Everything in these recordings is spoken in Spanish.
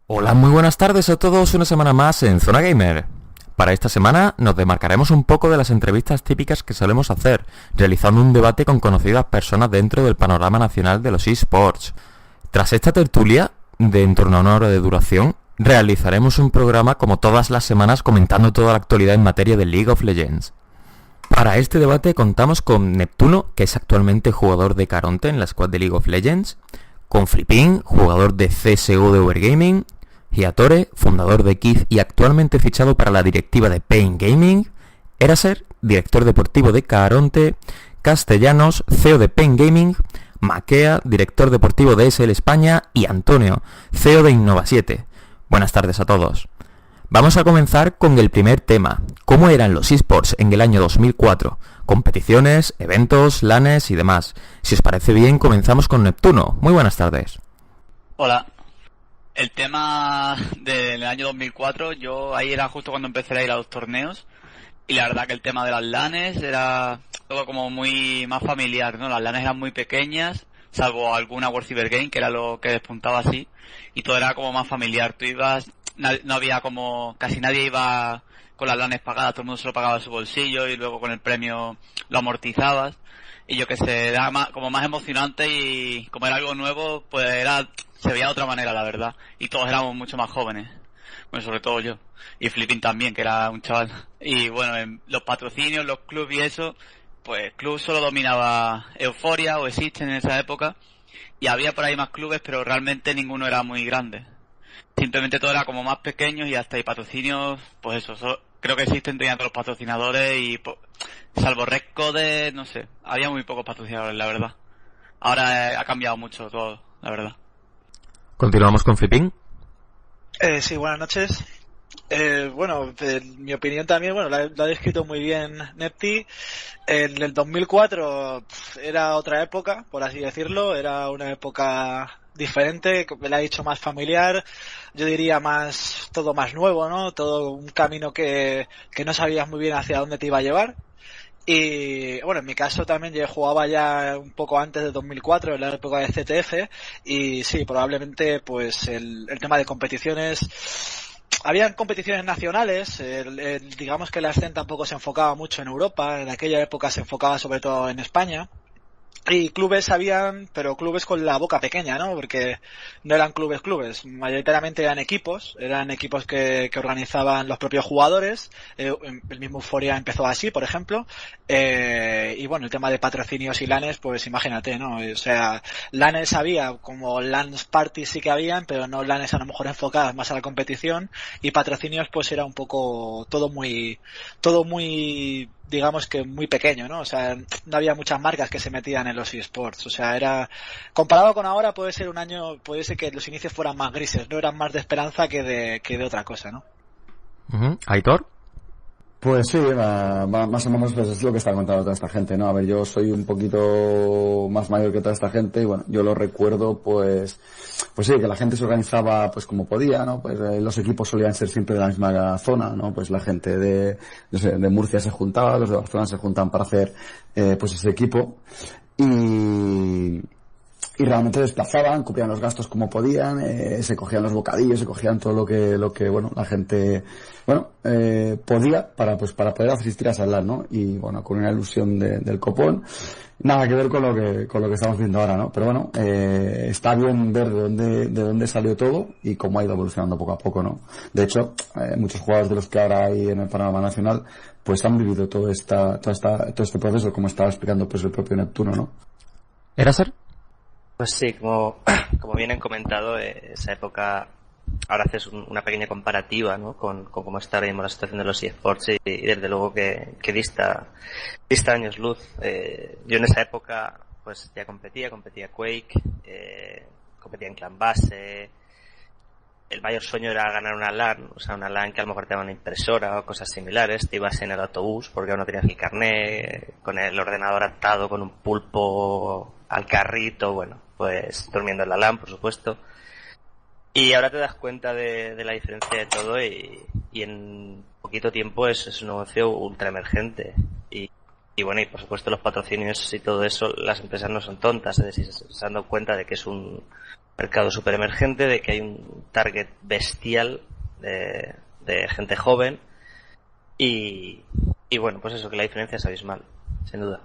Hola, muy buenas tardes a todos, una semana más en Zona Gamer. Para esta semana nos demarcaremos un poco de las entrevistas típicas que solemos hacer, realizando un debate con conocidas personas dentro del panorama nacional de los eSports. Tras esta tertulia, de en torno a una hora de duración, realizaremos un programa como todas las semanas comentando toda la actualidad en materia de League of Legends. Para este debate contamos con Neptuno, que es actualmente jugador de Caronte en la squad de League of Legends, con Flipin, jugador de CSGO de Overgaming, Giatore, fundador de Kith y actualmente fichado para la directiva de Pain Gaming, Eraser, director deportivo de Caronte, Castellanos, CEO de Pain Gaming, Maquea, director deportivo de SL España y Antonio, CEO de Innova7. Buenas tardes a todos. Vamos a comenzar con el primer tema, cómo eran los eSports en el año 2004, competiciones, eventos, LANes y demás. Si os parece bien, comenzamos con Neptuno. Muy buenas tardes. Hola. El tema del año 2004, yo ahí era justo cuando empecé a ir a los torneos y la verdad que el tema de las LANes era todo como muy más familiar, ¿no? Las LANes eran muy pequeñas, salvo alguna World Cyber Game que era lo que despuntaba así, y todo era como más familiar. Tú ibas, no había como, casi nadie iba con las LANes pagadas, todo el mundo se lo pagaba de su bolsillo y luego con el premio lo amortizabas. Y yo que sé, era más, como más emocionante y como era algo nuevo, pues se veía de otra manera, la verdad. Y todos éramos mucho más jóvenes. Bueno, sobre todo yo. Y Flipping también, que era un chaval. Y bueno, en los patrocinios, los clubs y eso, pues club solo dominaba Euphoria o Existen en esa época. Y había por ahí más clubes, pero realmente ninguno era muy grande. Simplemente todo era como más pequeños y hasta hay patrocinios, pues eso, creo que existen todavía todos los patrocinadores y salvo Red Code, no sé, había muy pocos patrocinadores, la verdad. Ahora ha cambiado mucho todo, la verdad. Continuamos con Flipin. Sí, buenas noches. Bueno, en mi opinión también, bueno, la ha descrito muy bien Nepti. En el 2004 era otra época, por así decirlo, era una época diferente, me la he dicho más familiar, yo diría más, todo más nuevo, ¿no? Todo un camino que no sabías muy bien hacia dónde te iba a llevar. Y bueno, en mi caso también yo jugaba ya un poco antes de 2004, en la época de CTF, y sí, probablemente pues el tema de competiciones, habían competiciones nacionales, digamos que la escena tampoco se enfocaba mucho en Europa, en aquella época se enfocaba sobre todo en España. Y clubes habían, pero clubes con la boca pequeña, ¿no? Porque no eran clubes, mayoritariamente eran equipos que organizaban los propios jugadores, el mismo Euphoria empezó así, por ejemplo, y bueno, el tema de patrocinios y LANes, pues imagínate, ¿no? O sea, LANes había, como LANs parties sí que habían, pero no LANes a lo mejor enfocadas más a la competición, y patrocinios pues era un poco todo muy digamos que muy pequeño, ¿no? O sea, no había muchas marcas que se metían en los eSports. O sea, era, comparado con ahora, puede ser que los inicios fueran más grises, no eran más de esperanza que de otra cosa, ¿no? ¿Aitor? Pues sí, más o menos pues es lo que está contando toda esta gente, ¿no? A ver, yo soy un poquito más mayor que toda esta gente y bueno, yo lo recuerdo pues sí, que la gente se organizaba pues como podía, ¿no? Pues los equipos solían ser siempre de la misma zona, ¿no? Pues la gente de Murcia se juntaba, los de Barcelona se juntaban para hacer pues ese equipo y realmente desplazaban, cubrían los gastos como podían, se cogían los bocadillos, se cogían todo lo que bueno, la gente, podía para poder asistir a esa LAN, ¿no? Y bueno, con una ilusión del copón, nada que ver con lo que estamos viendo ahora, ¿no? Pero bueno, está bien ver de dónde salió todo y cómo ha ido evolucionando poco a poco, ¿no? De hecho, muchos jugadores de los que ahora hay en el panorama nacional, pues han vivido todo este proceso, como estaba explicando pues el propio Neptuno, ¿no? ¿Eraser? Pues sí, como bien han comentado, esa época, ahora haces una pequeña comparativa, ¿no? Con cómo está ahora mismo la situación de los eSports y desde luego que dista años luz. Yo en esa época pues ya competía Quake, competía en Clan Base. El mayor sueño era ganar una LAN, o sea, una LAN que a lo mejor te daba una impresora o cosas similares. Te ibas en el autobús porque aún no tenías el carnet, con el ordenador atado con un pulpo al carrito, bueno, pues durmiendo en la LAN, por supuesto. Y ahora te das cuenta de la diferencia de todo y en poquito tiempo es un negocio ultra emergente. Y bueno, y por supuesto los patrocinios y todo eso, las empresas no son tontas, es decir, se han dado cuenta de que es un mercado súper emergente, de que hay un target bestial de gente joven y bueno, pues eso, que la diferencia es abismal, sin duda.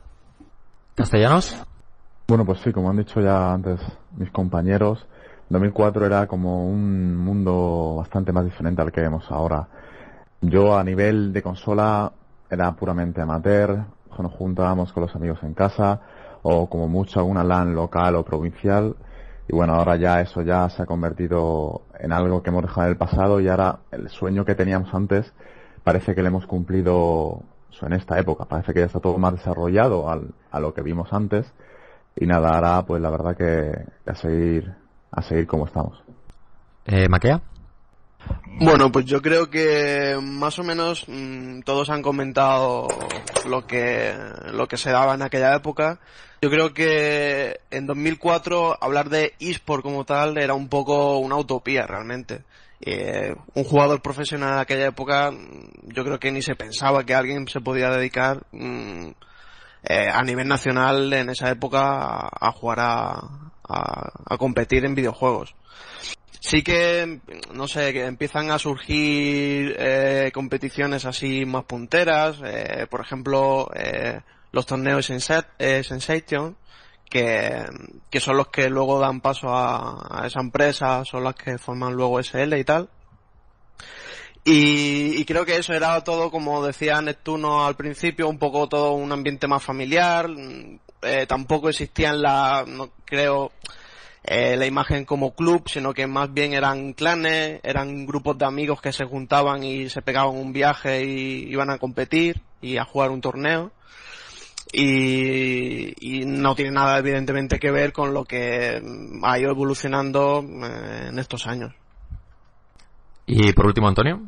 ¿Castellanos? Bueno, pues sí, como han dicho ya antes mis compañeros, 2004 era como un mundo bastante más diferente al que vemos ahora. Yo a nivel de consola era puramente amateur, nos juntábamos con los amigos en casa o como mucho alguna LAN local o provincial, y bueno, ahora ya eso ya se ha convertido en algo que hemos dejado en el pasado, y ahora el sueño que teníamos antes parece que lo hemos cumplido en esta época. Parece que ya está todo más desarrollado a lo que vimos antes, y nada, ahora pues la verdad que a seguir como estamos. ¿Maquea? Bueno, pues yo creo que más o menos todos han comentado lo que se daba en aquella época. Yo creo que en 2004 hablar de eSport como tal era un poco una utopía realmente. Un jugador profesional en aquella época, yo creo que ni se pensaba que alguien se podía dedicar a nivel nacional en esa época a jugar a competir en videojuegos. Sí que, no sé, que empiezan a surgir competiciones así más punteras, por ejemplo, los torneos Sensation, que son los que luego dan paso a esa empresa, son las que forman luego SL y tal. Y creo que eso era todo, como decía Neptuno al principio, un poco todo un ambiente más familiar. Tampoco existían la imagen como club, sino que más bien eran clanes, eran grupos de amigos que se juntaban y se pegaban un viaje y iban a competir y a jugar un torneo. Y no tiene nada evidentemente que ver con lo que ha ido evolucionando en estos años. Y por último, Antonio.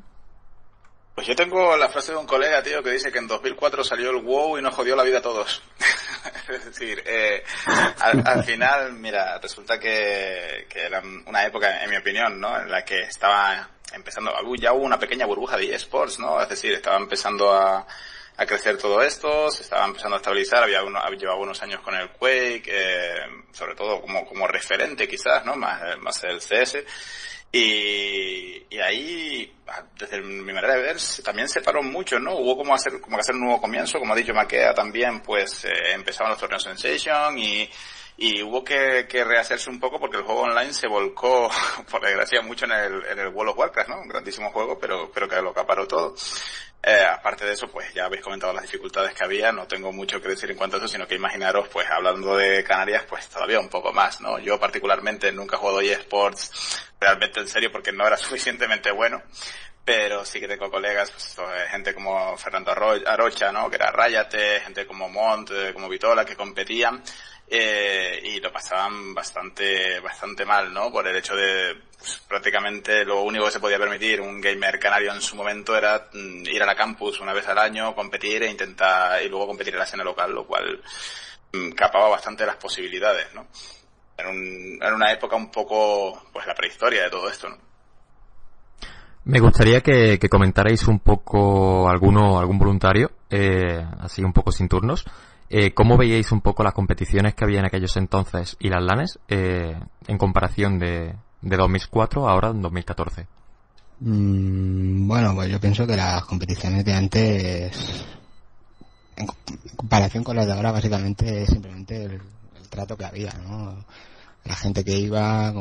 Pues yo tengo la frase de un colega, tío, que dice que en 2004 salió el WoW y nos jodió la vida a todos. Es decir, al final, mira, resulta que era una época, en mi opinión, ¿no?, en la que estaba empezando, ya hubo una pequeña burbuja de eSports, ¿no? Es decir, estaba empezando a crecer todo esto, se estaba empezando a estabilizar, llevaba unos años con el Quake, sobre todo como referente quizás, ¿no?, más el CS. Y ahí, desde mi manera de ver, también se paró mucho, ¿no? Hubo como que hacer un nuevo comienzo, como ha dicho Maquea también, pues empezaron los torneos Sensation y hubo que rehacerse un poco porque el juego online se volcó, por desgracia, mucho en el World of Warcraft, ¿no? Un grandísimo juego, pero que lo acaparó todo. Aparte de eso, pues ya habéis comentado las dificultades que había, no tengo mucho que decir en cuanto a eso, sino que imaginaros, pues hablando de Canarias, pues todavía un poco más, ¿no? Yo particularmente nunca he jugado eSports realmente en serio porque no era suficientemente bueno, pero sí que tengo colegas, pues gente como Fernando Arocha, ¿no?, que era Rayate, gente como Mont, como Vitola, que competían, y lo pasaban bastante mal, ¿no?, por el hecho de, pues, prácticamente lo único que se podía permitir un gamer canario en su momento era ir a la campus una vez al año, competir y luego competir en la escena local, lo cual capaba bastante las posibilidades, ¿no? Era una época un poco, pues, la prehistoria de todo esto, ¿no? Me gustaría que comentarais un poco algún voluntario, así un poco sin turnos, cómo veíais un poco las competiciones que había en aquellos entonces y las LANes en comparación de 2004 a ahora en 2014. Bueno, pues yo pienso que las competiciones de antes, en comparación con las de ahora, básicamente es simplemente el trato que había, ¿no? La gente que iba,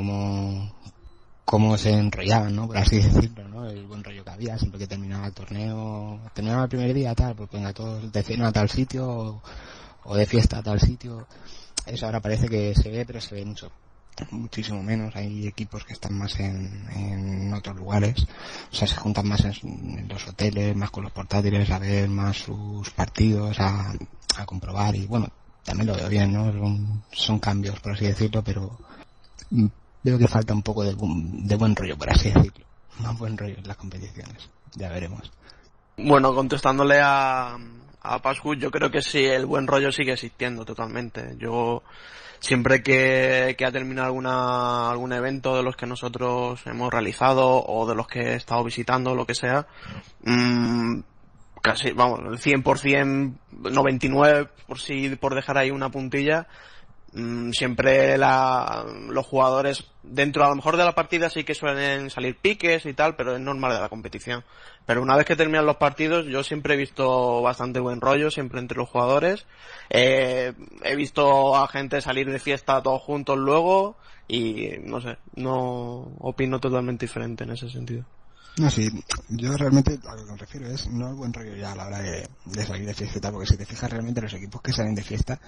cómo se enrollaban, ¿no?, por así decirlo, ¿no? El buen rollo que había, siempre que terminaba el torneo, terminaba el primer día, tal, pues venga, todos de cena a tal sitio, o de fiesta a tal sitio. Eso ahora parece que se ve, pero se ve muchísimo menos. Hay equipos que están más en otros lugares, o sea, se juntan más en los hoteles, más con los portátiles, a ver más sus partidos, a comprobar, y bueno, también lo veo bien, ¿no? Son cambios, por así decirlo, pero veo que falta un poco de buen rollo, por así decirlo. Más buen rollo en las competiciones. Ya veremos. Bueno, contestándole a Pascu, yo creo que sí, el buen rollo sigue existiendo totalmente. Yo siempre que ha terminado algún evento de los que nosotros hemos realizado o de los que he estado visitando, lo que sea, casi, vamos, el 100%, 99%, por dejar ahí una puntilla, siempre los jugadores dentro a lo mejor de la partida sí que suelen salir piques y tal, pero es normal de la competición. Pero una vez que terminan los partidos, yo siempre he visto bastante buen rollo siempre entre los jugadores. He visto a gente salir de fiesta todos juntos luego y no sé, no opino totalmente diferente en ese sentido. No, sí, yo realmente a lo que me refiero es no al buen rollo ya a la hora de salir de fiesta, porque si te fijas realmente los equipos que salen de fiesta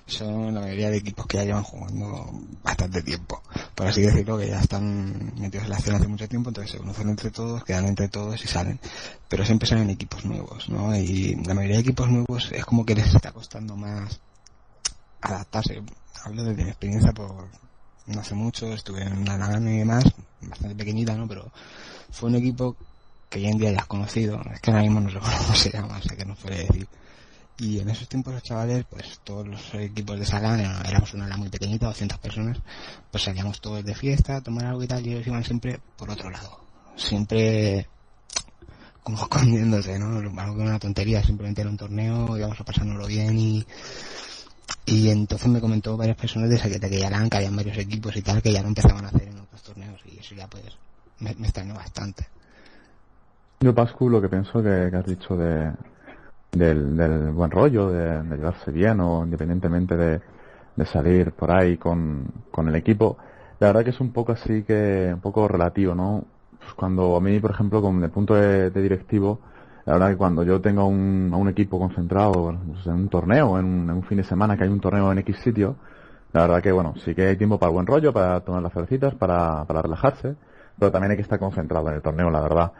son la mayoría de equipos que ya llevan jugando bastante tiempo, por así decirlo, que ya están metidos en la escena hace mucho tiempo, entonces se conocen entre todos, quedan entre todos y salen, pero siempre salen equipos nuevos, ¿no? Y la mayoría de equipos nuevos es como que les está costando más adaptarse. Hablo de mi experiencia por no hace mucho, estuve en la LAN y demás, bastante pequeñita, ¿no? Pero fue un equipo que hoy en día ya has conocido, es que ahora mismo no sé cómo se llama, o sea que no puede decir. Y en esos tiempos los chavales, pues todos los equipos de esa LAN, éramos una LAN muy pequeñita, 200 personas, pues salíamos todos de fiesta, a tomar algo y tal, y ellos iban siempre por otro lado. Siempre como escondiéndose, ¿no? Algo que era una tontería, simplemente era un torneo, íbamos a pasárnoslo bien y entonces me comentó varias personas de que ya LAN, que habían varios equipos y tal, que ya lo empezaban a hacer en otros torneos, y eso ya pues me extrañó bastante. Yo, Pascu, lo que pienso que has dicho del buen rollo, de llevarse bien o independientemente de salir por ahí con el equipo, la verdad que es un poco así que, un poco relativo, ¿no? Pues cuando a mí, por ejemplo, con el punto de directivo, la verdad que cuando yo tengo a un equipo concentrado pues, en un torneo, en un fin de semana que hay un torneo en X sitio, la verdad que bueno, sí que hay tiempo para el buen rollo, para tomar las cervecitas, para relajarse, pero también hay que estar concentrado en el torneo, la verdad.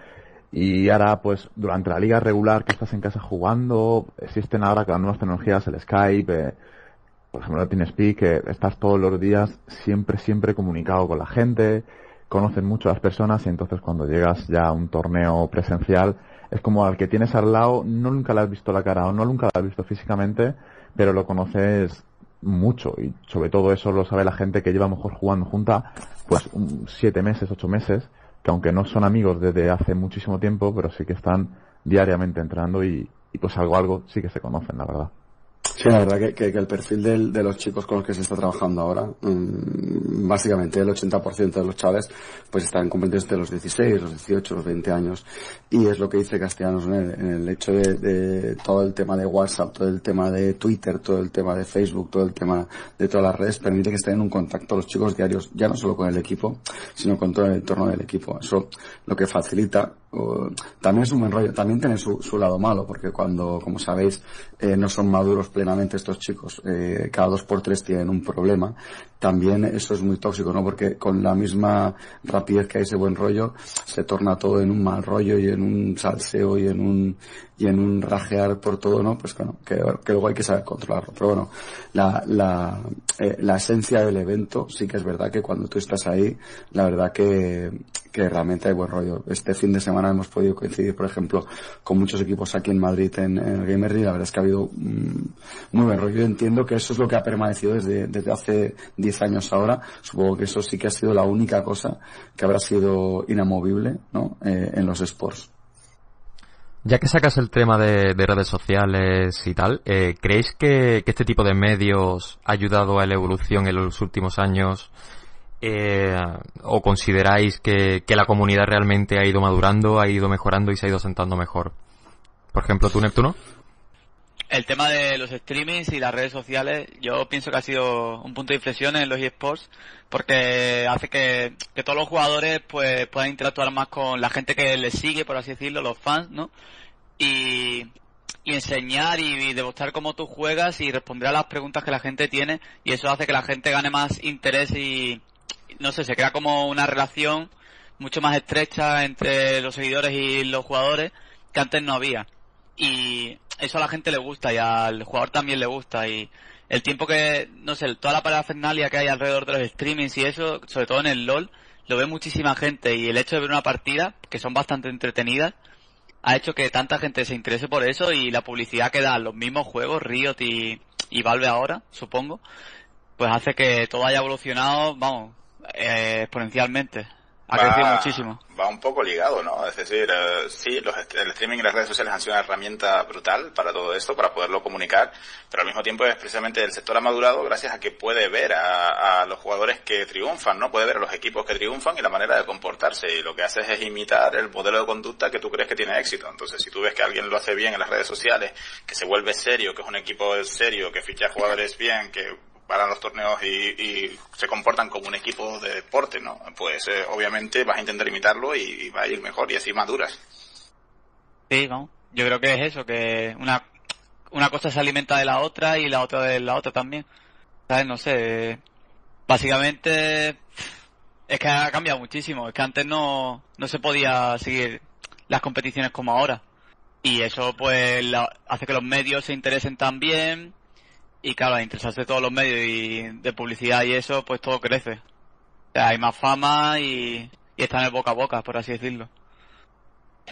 Y ahora, pues, durante la liga regular que estás en casa jugando, existen ahora las nuevas tecnologías, el Skype, por ejemplo, el TeamSpeak, que estás todos los días siempre comunicado con la gente, conoces mucho a las personas y entonces cuando llegas ya a un torneo presencial, es como al que tienes al lado, no nunca le has visto la cara o no nunca le has visto físicamente, pero lo conoces mucho y sobre todo eso lo sabe la gente que lleva mejor jugando junta, pues 7 meses, 8 meses, que aunque no son amigos desde hace muchísimo tiempo, pero sí que están diariamente entrando y pues algo sí que se conocen, la verdad. Sí, la verdad que el perfil de los chicos con los que se está trabajando ahora, básicamente el 80% de los chavales pues están comprendidos entre los 16, los 18, los 20 años, y es lo que dice Castellanos en el hecho de todo el tema de WhatsApp, todo el tema de Twitter, todo el tema de Facebook, todo el tema de todas las redes, permite que estén en un contacto los chicos diarios, ya no solo con el equipo, sino con todo el entorno del equipo. Eso lo que facilita. También es un buen rollo, también tiene su lado malo, porque cuando, como sabéis, no son maduros plenamente estos chicos, cada 2x3 tienen un problema, también eso es muy tóxico, ¿no? Porque con la misma rapidez que hay ese buen rollo, se torna todo en un mal rollo y en un salseo y en un rajear por todo, ¿no? Pues bueno, que luego hay que saber controlarlo. Pero bueno, la esencia del evento sí que es verdad que cuando tú estás ahí, la verdad que realmente hay buen rollo. Este fin de semana hemos podido coincidir, por ejemplo, con muchos equipos aquí en Madrid en el Gamerly, y la verdad es que ha habido muy buen rollo. Yo entiendo que eso es lo que ha permanecido desde hace 10 años ahora. Supongo que eso sí que ha sido la única cosa que habrá sido inamovible, ¿no? En los sports. Ya que sacas el tema de redes sociales y tal, ¿creéis que este tipo de medios ha ayudado a la evolución en los últimos años? ¿O consideráis que la comunidad realmente ha ido madurando, ha ido mejorando y se ha ido sentando mejor? Por ejemplo, ¿tú, Neptuno? El tema de los streamings y las redes sociales, yo pienso que ha sido un punto de inflexión en los eSports, porque hace que todos los jugadores pues puedan interactuar más con la gente que les sigue, por así decirlo, los fans, ¿no? Y enseñar y demostrar cómo tú juegas y responder a las preguntas que la gente tiene, y eso hace que la gente gane más interés y no sé, se crea como una relación mucho más estrecha entre los seguidores y los jugadores que antes no había. Y eso a la gente le gusta y al jugador también le gusta, y el tiempo que, no sé, toda la parafernalia que hay alrededor de los streamings y eso, sobre todo en el LoL, lo ve muchísima gente, y el hecho de ver una partida, que son bastante entretenidas, ha hecho que tanta gente se interese por eso, y la publicidad que dan los mismos juegos, Riot y Valve ahora, supongo, pues hace que todo haya evolucionado, vamos, exponencialmente. Ha crecido muchísimo. Va un poco ligado, ¿no? Es decir, sí, el streaming y las redes sociales han sido una herramienta brutal para todo esto, para poderlo comunicar, pero al mismo tiempo es precisamente el sector ha madurado gracias a que puede ver a los jugadores que triunfan, ¿no? Puede ver a los equipos que triunfan y la manera de comportarse, y lo que haces es imitar el modelo de conducta que tú crees que tiene éxito. Entonces, si tú ves que alguien lo hace bien en las redes sociales, que se vuelve serio, que es un equipo serio, que ficha jugadores bien, que paran los torneos y se comportan como un equipo de deporte, ¿no? Pues obviamente vas a intentar imitarlo y va a ir mejor, y así maduras. Sí, ¿no? Yo creo que es eso, que una cosa se alimenta de la otra y la otra de la otra también. ¿Sabes? No sé. Básicamente es que ha cambiado muchísimo. Es que antes no se podía seguir las competiciones como ahora. Y eso pues hace que los medios se interesen también. Y claro, al interesarse de todos los medios y de publicidad y eso, pues todo crece. O sea, hay más fama y está en el boca a boca, por así decirlo.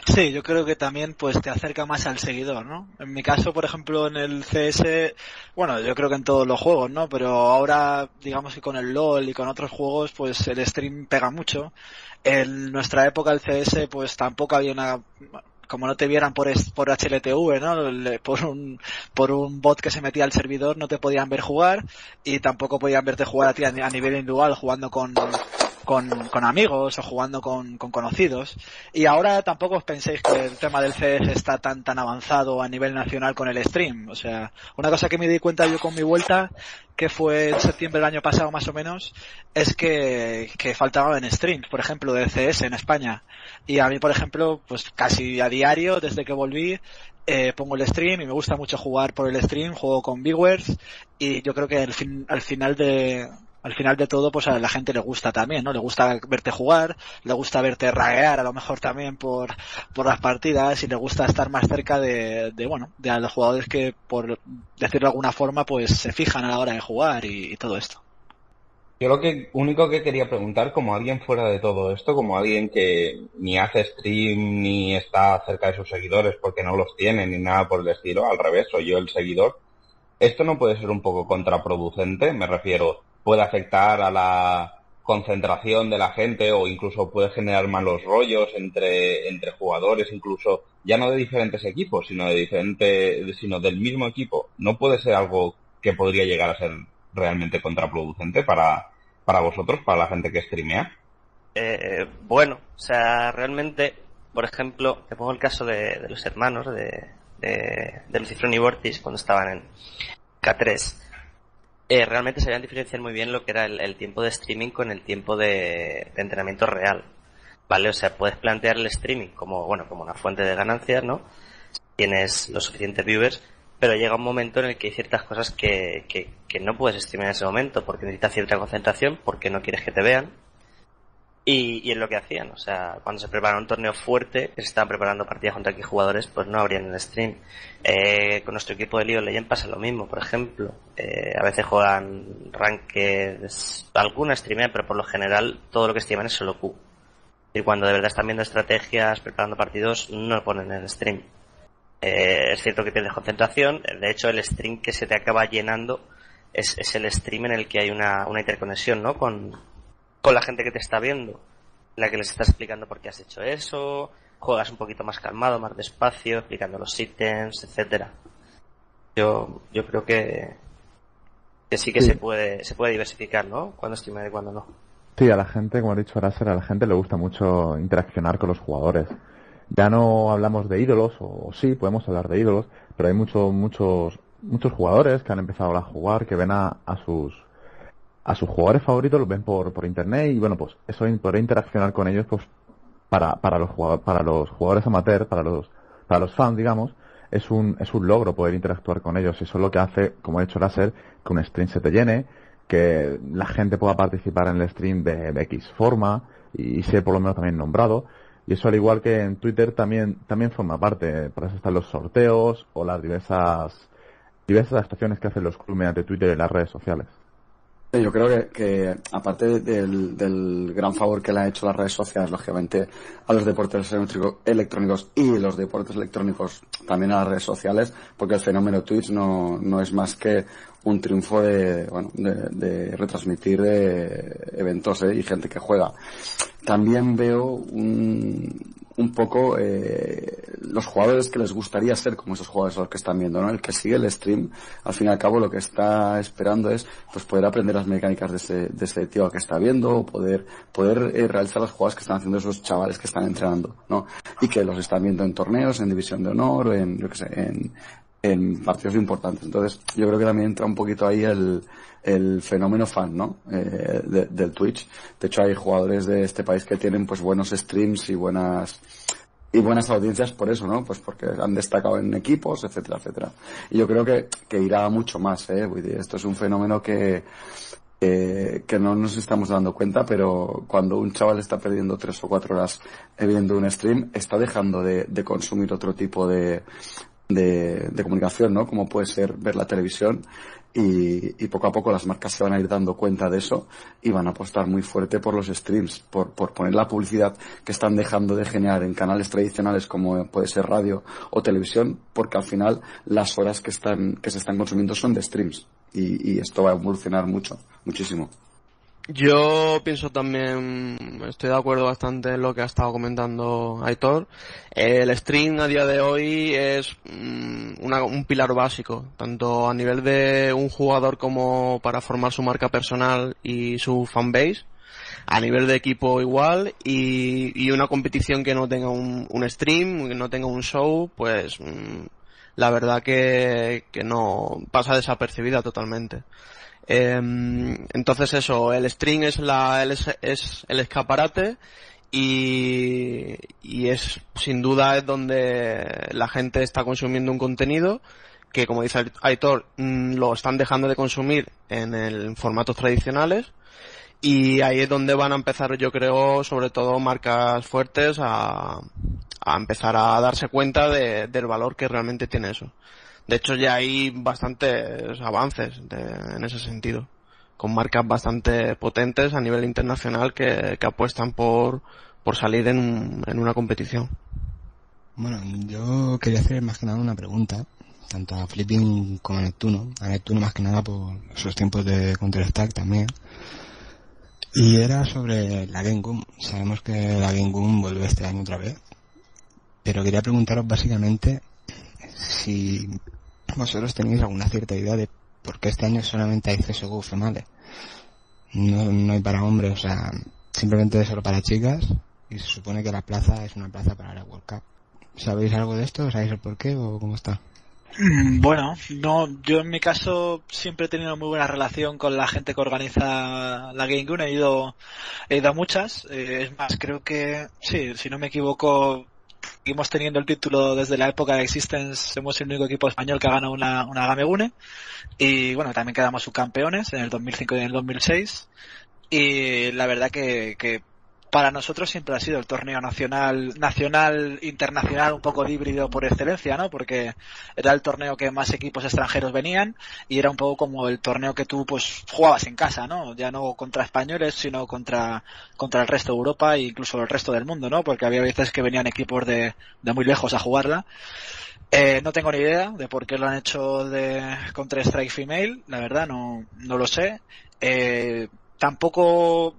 Sí, yo creo que también pues te acerca más al seguidor, ¿no? En mi caso, por ejemplo, en el CS, bueno, yo creo que en todos los juegos, ¿no? Pero ahora, digamos que con el LoL y con otros juegos, pues el stream pega mucho. En nuestra época el CS, pues tampoco había como no te vieran por HLTV, ¿no? Por un bot que se metía al servidor, no te podían ver jugar, y tampoco podían verte jugar a ti a nivel individual, jugando con amigos o jugando con conocidos. Y ahora tampoco os penséis que el tema del CS está tan avanzado a nivel nacional con el stream. O sea, una cosa que me di cuenta yo con mi vuelta, que fue en septiembre del año pasado más o menos, es que faltaban streams, por ejemplo, de CS en España. Y a mí, por ejemplo, pues casi a diario, desde que volví, pongo el stream y me gusta mucho jugar por el stream, juego con viewers, y yo creo que al final de todo, pues a la gente le gusta también, ¿no? Le gusta verte jugar, le gusta verte raguear a lo mejor también por las partidas, y le gusta estar más cerca de los jugadores que, por decirlo de alguna forma, pues se fijan a la hora de jugar y todo esto. Yo único que quería preguntar, como alguien fuera de todo esto, como alguien que ni hace stream ni está cerca de sus seguidores porque no los tiene ni nada por el estilo, al revés, soy yo el seguidor, ¿esto no puede ser un poco contraproducente? Me refiero, puede afectar a la concentración de la gente o incluso puede generar malos rollos entre jugadores, incluso ya no de diferentes equipos, sino del mismo equipo. ¿No puede ser algo que podría llegar a ser realmente contraproducente para vosotros, para la gente que streamea? Bueno, o sea, realmente, por ejemplo, te pongo el caso de los hermanos de Lucifron y Vortis cuando estaban en K3. Realmente sabían diferenciar muy bien lo que era el tiempo de streaming con el tiempo de entrenamiento real, ¿vale? O sea, puedes plantear el streaming como una fuente de ganancias, ¿no? Tienes los suficientes viewers, pero llega un momento en el que hay ciertas cosas que no puedes streamear en ese momento porque necesitas cierta concentración, porque no quieres que te vean. Y es lo que hacían, o sea, cuando se preparaba un torneo fuerte, que se estaban preparando partidas contra X jugadores, pues no abrían el stream. Con nuestro equipo de League of Legends pasa lo mismo, por ejemplo. A veces juegan ranked, alguna streamean, pero por lo general todo lo que streaman es solo Q. Y cuando de verdad están viendo estrategias, preparando partidos, no lo ponen en el stream. Es cierto que pierdes concentración, de hecho el stream que se te acaba llenando es el stream en el que hay una interconexión, ¿no? Con la gente que te está viendo, la que les estás explicando por qué has hecho eso, juegas un poquito más calmado, más despacio, explicando los ítems, etcétera. Yo creo que sí que se puede diversificar, ¿no? Cuando streamear y cuando no. Sí, a la gente, como he dicho Araser, a la gente le gusta mucho interaccionar con los jugadores. Ya no hablamos de ídolos, o sí, podemos hablar de ídolos, pero hay muchos jugadores que han empezado a jugar, que ven a sus jugadores favoritos, los ven por internet, y bueno, pues eso, poder interaccionar con ellos, pues para los jugadores amateur, para los fans, digamos, es un logro poder interactuar con ellos. Eso es lo que hace, como ha dicho Láser, que un stream se te llene, que la gente pueda participar en el stream de X forma y ser por lo menos también nombrado. Y eso, al igual que en Twitter, también forma parte. Para eso están los sorteos o las diversas actuaciones que hacen los clubes mediante Twitter y las redes sociales. Yo creo que aparte del gran favor que le ha hecho las redes sociales, lógicamente, a los deportes electrónicos y los deportes electrónicos también a las redes sociales, porque el fenómeno Twitch no es más que un triunfo de retransmitir eventos y gente que juega. también veo un poco los jugadores que les gustaría ser como esos jugadores a los que están viendo, ¿no? El que sigue el stream, al fin y al cabo lo que está esperando es pues poder aprender las mecánicas de ese tío que está viendo, o poder realizar las jugadas que están haciendo esos chavales que están entrenando, ¿no? Y que los están viendo en torneos, en división de honor, en, yo qué sé, en partidos importantes. Entonces, yo creo que también entra un poquito ahí el fenómeno fan, ¿no? Del Twitch. De hecho, hay jugadores de este país que tienen pues buenos streams y buenas audiencias por eso, ¿no? Pues porque han destacado en equipos, etcétera, etcétera. Y yo creo que irá mucho más, esto es un fenómeno que no nos estamos dando cuenta, pero cuando un chaval está perdiendo 3 o 4 horas viendo un stream, está dejando de consumir otro tipo de comunicación, ¿no? Como puede ser ver la televisión, y poco a poco las marcas se van a ir dando cuenta de eso y van a apostar muy fuerte por los streams, por poner la publicidad que están dejando de generar en canales tradicionales como puede ser radio o televisión, porque al final las horas que se están consumiendo son de streams, y esto va a evolucionar muchísimo. Yo pienso también, estoy de acuerdo bastante en lo que ha estado comentando Aitor. El stream a día de hoy es un pilar básico, tanto a nivel de un jugador como para formar su marca personal y su fanbase, a nivel de equipo igual, y una competición que no tenga un stream, que no tenga un show, pues la verdad que no pasa desapercibida totalmente. Entonces eso, el stream es el escaparate, y es sin duda es donde la gente está consumiendo un contenido que, como dice Aitor, lo están dejando de consumir en formatos tradicionales, y ahí es donde van a empezar, yo creo, sobre todo marcas fuertes a empezar a darse cuenta del valor que realmente tiene eso. De hecho, ya hay bastantes avances en ese sentido, con marcas bastante potentes a nivel internacional que apuestan por salir en una competición. Bueno, yo quería hacer más que nada una pregunta, tanto a Flipping como a Neptuno. A Neptuno más que nada por sus tiempos de Counter-Strike también. Y era sobre la Game Boom. Sabemos que la Game Boom vuelve este año otra vez, pero quería preguntaros básicamente si vosotros tenéis alguna cierta idea de por qué este año solamente hay CSGO females. No hay para hombres, o sea, simplemente solo para chicas, y se supone que la plaza es una plaza para la World Cup. ¿Sabéis algo de esto? ¿Sabéis el por qué o cómo está? Bueno, no, yo en mi caso siempre he tenido muy buena relación con la gente que organiza la Game Gun. He ido a muchas, es más, creo que sí, si no me equivoco, seguimos teniendo el título desde la época de Existence. Somos el único equipo español que ha ganado una Gamegune, y bueno, también quedamos subcampeones en el 2005 y en el 2006, y la verdad que para nosotros siempre ha sido el torneo nacional, internacional, un poco híbrido por excelencia, ¿no? Porque era el torneo que más equipos extranjeros venían, y era un poco como el torneo que tú pues jugabas en casa, ¿no? Ya no contra españoles, sino contra el resto de Europa e incluso el resto del mundo, ¿no? Porque había veces que venían equipos de muy lejos a jugarla. No tengo ni idea de por qué lo han hecho de Counter-Strike Female, la verdad no lo sé. Tampoco,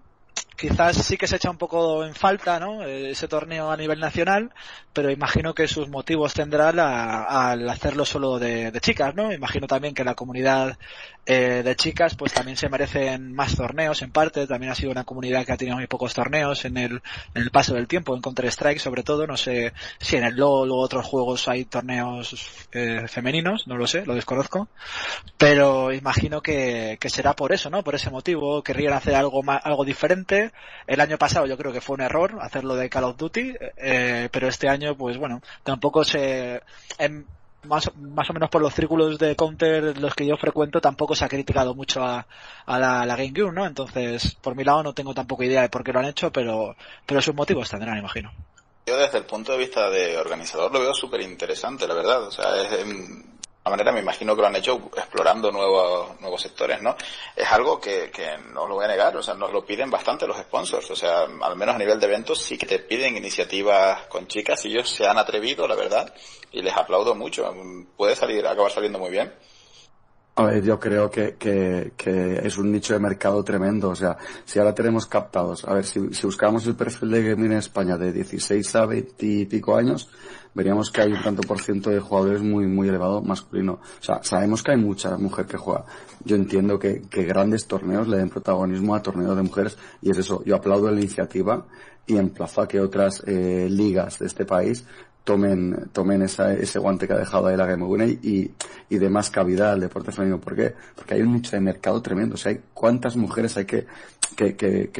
quizás sí que se echa un poco en falta, ¿no? Ese torneo a nivel nacional, pero imagino que sus motivos tendrán al hacerlo solo de chicas, ¿no? Imagino también que la comunidad de chicas pues también se merecen más torneos, en parte. También ha sido una comunidad que ha tenido muy pocos torneos en el paso del tiempo, en Counter-Strike sobre todo. No sé si en el LoL o otros juegos hay torneos femeninos, no lo sé, lo desconozco, pero imagino que será por eso, ¿no? Por ese motivo querrían hacer algo diferente. El año pasado yo creo que fue un error hacerlo de Call of Duty, pero este año pues bueno, tampoco más o menos por los círculos de Counter los que yo frecuento, tampoco se ha criticado mucho a la Game Gear, ¿no? Entonces, por mi lado no tengo tampoco idea de por qué lo han hecho, pero sus motivos tendrán, imagino. Yo desde el punto de vista de organizador lo veo súper interesante, la verdad. O sea, de manera me imagino que lo han hecho explorando nuevos sectores, ¿no? Es algo que no lo voy a negar, o sea, nos lo piden bastante los sponsors, o sea, al menos a nivel de eventos sí que te piden iniciativas con chicas, y ellos se han atrevido, la verdad, y les aplaudo mucho. Puede acabar saliendo muy bien. A ver, yo creo que es un nicho de mercado tremendo. O sea, si ahora tenemos captados, a ver, si buscamos el perfil de gaming en España de 16 a 20 y pico años, veríamos que hay un tanto por ciento de jugadores muy, muy elevado masculino. O sea, sabemos que hay mucha mujer que juega. Yo entiendo que grandes torneos le den protagonismo a torneos de mujeres, y es eso. Yo aplaudo la iniciativa y emplazo a que otras ligas de este país tomen ese guante que ha dejado ahí la Game Winner y dé más cabida al deporte femenino. ¿Por qué? Porque hay un nicho de mercado tremendo. O sea, hay cuántas mujeres hay que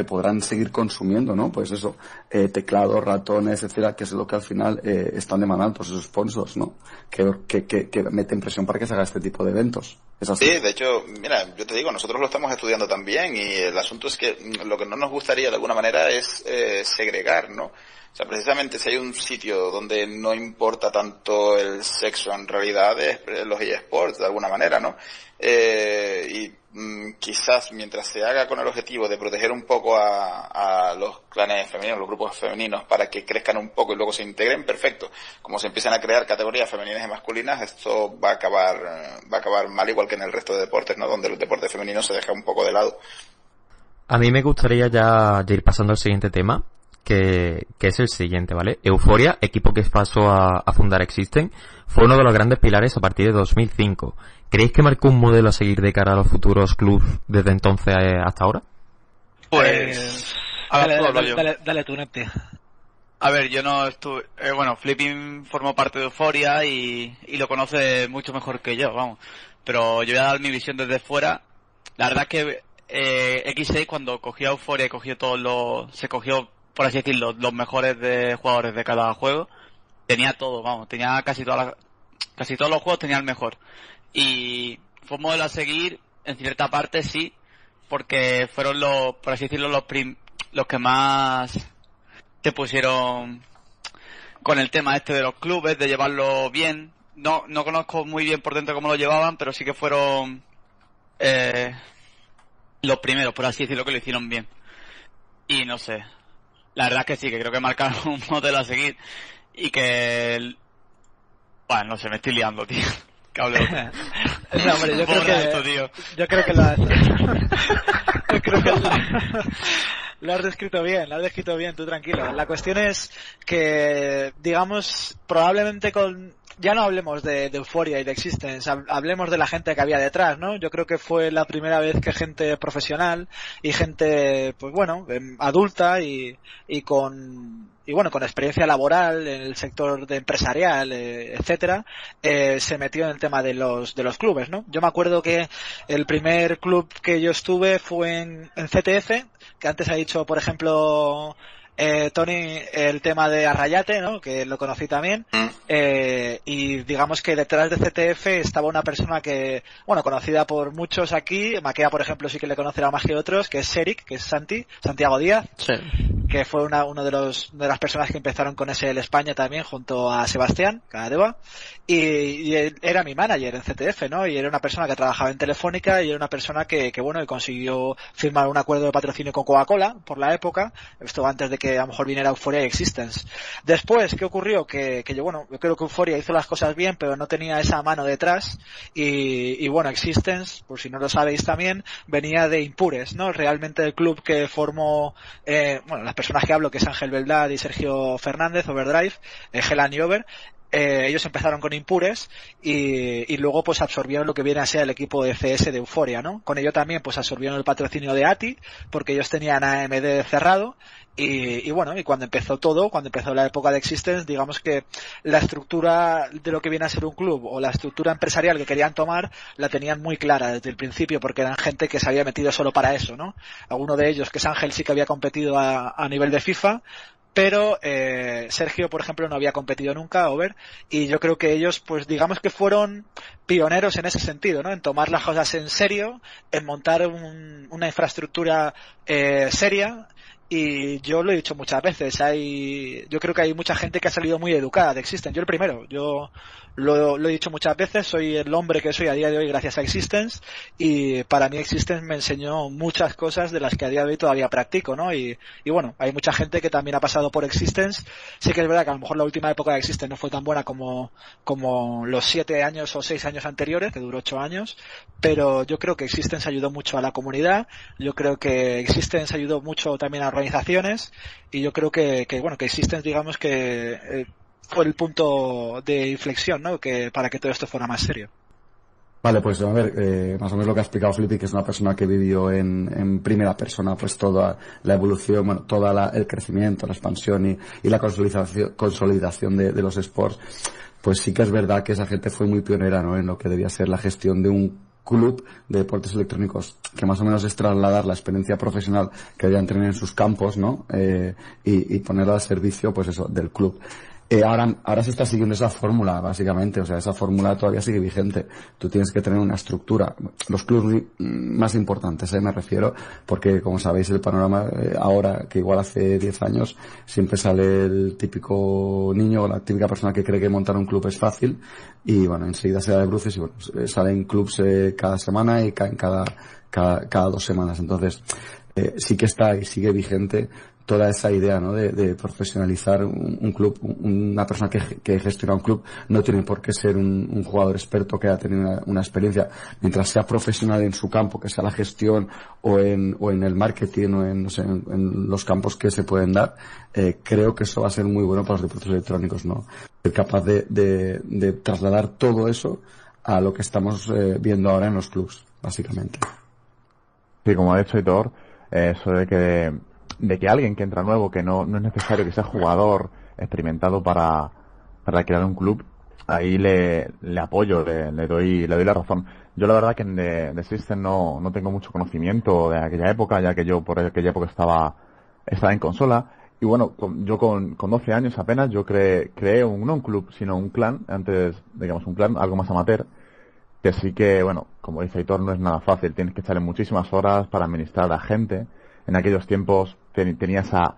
podrán seguir consumiendo, ¿no? Pues eso, teclados, ratones, etcétera, que es lo que al final están demandando todos esos sponsors, ¿no? Que meten presión para que se haga este tipo de eventos. ¿Es así? Sí, de hecho, mira, yo te digo, nosotros lo estamos estudiando también, y el asunto es que lo que no nos gustaría de alguna manera es segregar, ¿no? O sea, precisamente si hay un sitio donde no importa tanto el sexo en realidad es los eSports, de alguna manera, ¿no? Quizás mientras se haga con el objetivo de proteger un poco a los clanes femeninos, los grupos femeninos, para que crezcan un poco y luego se integren, perfecto. Como se empiezan a crear categorías femeninas y masculinas, esto va a acabar mal, igual que en el resto de deportes, ¿no? Donde el deporte femenino se deja un poco de lado. A mí me gustaría ya ir pasando al siguiente tema, que es el siguiente, ¿vale? Euphoria, equipo que pasó a fundar Existen, fue uno de los grandes pilares a partir de 2005. ¿Creéis que marcó un modelo a seguir de cara a los futuros clubs desde entonces hasta ahora? Pues... Dale tú, Nepti. A ver, yo no estuve... bueno, Flipping formó parte de Euphoria y lo conoce mucho mejor que yo, vamos. Pero yo voy a dar mi visión desde fuera. La verdad es que X6 cuando cogió a Euphoria y se cogió, por así decirlo, los mejores jugadores de cada juego, tenía todo, vamos, tenía casi todos los juegos tenía el mejor. Y fue un modelo a seguir, en cierta parte sí, porque fueron por así decirlo, los que más se pusieron con el tema este de los clubes, de llevarlo bien. No conozco muy bien por dentro cómo lo llevaban, pero sí que fueron los primeros, por así decirlo, que lo hicieron bien. Y no sé, la verdad es que sí, que creo que marcaron un modelo a seguir y que... Bueno, no sé, me estoy liando, tío. No, hombre, yo creo que lo has descrito bien, tú tranquilo. La cuestión es que, digamos, probablemente ya no hablemos de Euphoria y de Existence, hablemos de la gente que había detrás, ¿no? Yo creo que fue la primera vez que gente profesional y gente, pues bueno, adulta y con experiencia laboral en el sector empresarial, etcétera, se metió en el tema de los clubes, ¿no? Yo me acuerdo que el primer club que yo estuve fue en CTF, que antes ha dicho, por ejemplo, Tony, el tema de Arrayate, ¿no? Que lo conocí también, y digamos que detrás de CTF estaba una persona que, bueno, conocida por muchos aquí, Maquea, por ejemplo, sí que le conocerá más que otros, que es Seric, que es Santiago Díaz, sí, que fue uno de las personas que empezaron con SL España también, junto a Sebastián Cadeva, y él era mi manager en CTF, ¿no? Y era una persona que trabajaba en Telefónica y era una persona que consiguió firmar un acuerdo de patrocinio con Coca-Cola por la época, esto antes de que a lo mejor viniera Euphoria y Existence. Después, ¿qué ocurrió? Que yo creo que Euphoria hizo las cosas bien, pero no tenía esa mano detrás, y bueno, Existence, por si no lo sabéis también, venía de Impures, ¿no? Realmente el club que formó, las personas que hablo, que es Ángel Beldad y Sergio Fernández, Overdrive, Gelan y Over, ellos empezaron con Impures y luego pues absorbieron lo que viene a ser el equipo de CS de Euphoria, ¿no? Con ello también pues absorbieron el patrocinio de ATI, porque ellos tenían AMD cerrado, y cuando empezó la época de Existence, digamos que la estructura de lo que viene a ser un club o la estructura empresarial que querían tomar la tenían muy clara desde el principio, porque eran gente que se había metido solo para eso, ¿no? Alguno de ellos, que es Ángel, sí que había competido a nivel de FIFA, pero Sergio, por ejemplo, no había competido nunca, Over, y yo creo que ellos, pues digamos que fueron pioneros en ese sentido, ¿no? En tomar las cosas en serio, en montar una infraestructura seria, Y yo lo he dicho muchas veces, yo creo que hay mucha gente que ha salido muy educada de Existence. Yo el primero, yo lo he dicho muchas veces, soy el hombre que soy a día de hoy gracias a Existence, y para mí Existence me enseñó muchas cosas de las que a día de hoy todavía practico, ¿no? Y bueno, hay mucha gente que también ha pasado por Existence. Sí que es verdad que a lo mejor la última época de Existence no fue tan buena como los 7 años o 6 años anteriores, que duró 8 años, pero yo creo que Existence ayudó mucho a la comunidad, yo creo que Existence ayudó mucho también a organizaciones, y yo creo que Existence, digamos que fue el punto de inflexión, ¿no? Que para que todo esto fuera más serio. Vale, pues a ver, más o menos lo que ha explicado Flippy, que es una persona que vivió en primera persona pues toda la evolución, bueno, el crecimiento, la expansión y la consolidación de los sports. Pues sí que es verdad que esa gente fue muy pionera, ¿no? En lo que debía ser la gestión de un club de deportes electrónicos, que más o menos es trasladar la experiencia profesional que debían tener en sus campos, ¿no? Y ponerla al servicio, pues eso, del club. Ahora se está siguiendo esa fórmula, básicamente, o sea, esa fórmula todavía sigue vigente. Tú tienes que tener una estructura. Los clubes más importantes, me refiero, porque como sabéis el panorama ahora, que igual hace 10 años, siempre sale el típico niño o la típica persona que cree que montar un club es fácil, y bueno, enseguida se da de bruces y bueno, salen clubs cada semana y caen cada 2 semanas. Entonces, sí que está y sigue vigente toda esa idea, ¿no? De profesionalizar un club. Una persona que gestiona un club no tiene por qué ser un jugador experto que haya tenido una experiencia. Mientras sea profesional en su campo, que sea la gestión o en el marketing o en los campos que se pueden dar, creo que eso va a ser muy bueno para los deportes electrónicos, ¿no? Ser capaz de trasladar todo eso a lo que estamos viendo ahora en los clubs, básicamente. Sí, como ha dicho Hitor, eso de que alguien que entra nuevo, que no es necesario que sea jugador experimentado para crear un club, ahí le apoyo, le doy la razón. Yo la verdad que de System no tengo mucho conocimiento de aquella época, ya que yo por aquella época estaba en consola, y bueno, yo con 12 años apenas, yo creé no un club, sino un clan, antes, digamos, un clan, algo más amateur, que sí que, bueno, como dice Hitor, no es nada fácil, tienes que echarle muchísimas horas para administrar a gente. En aquellos tiempos tenías a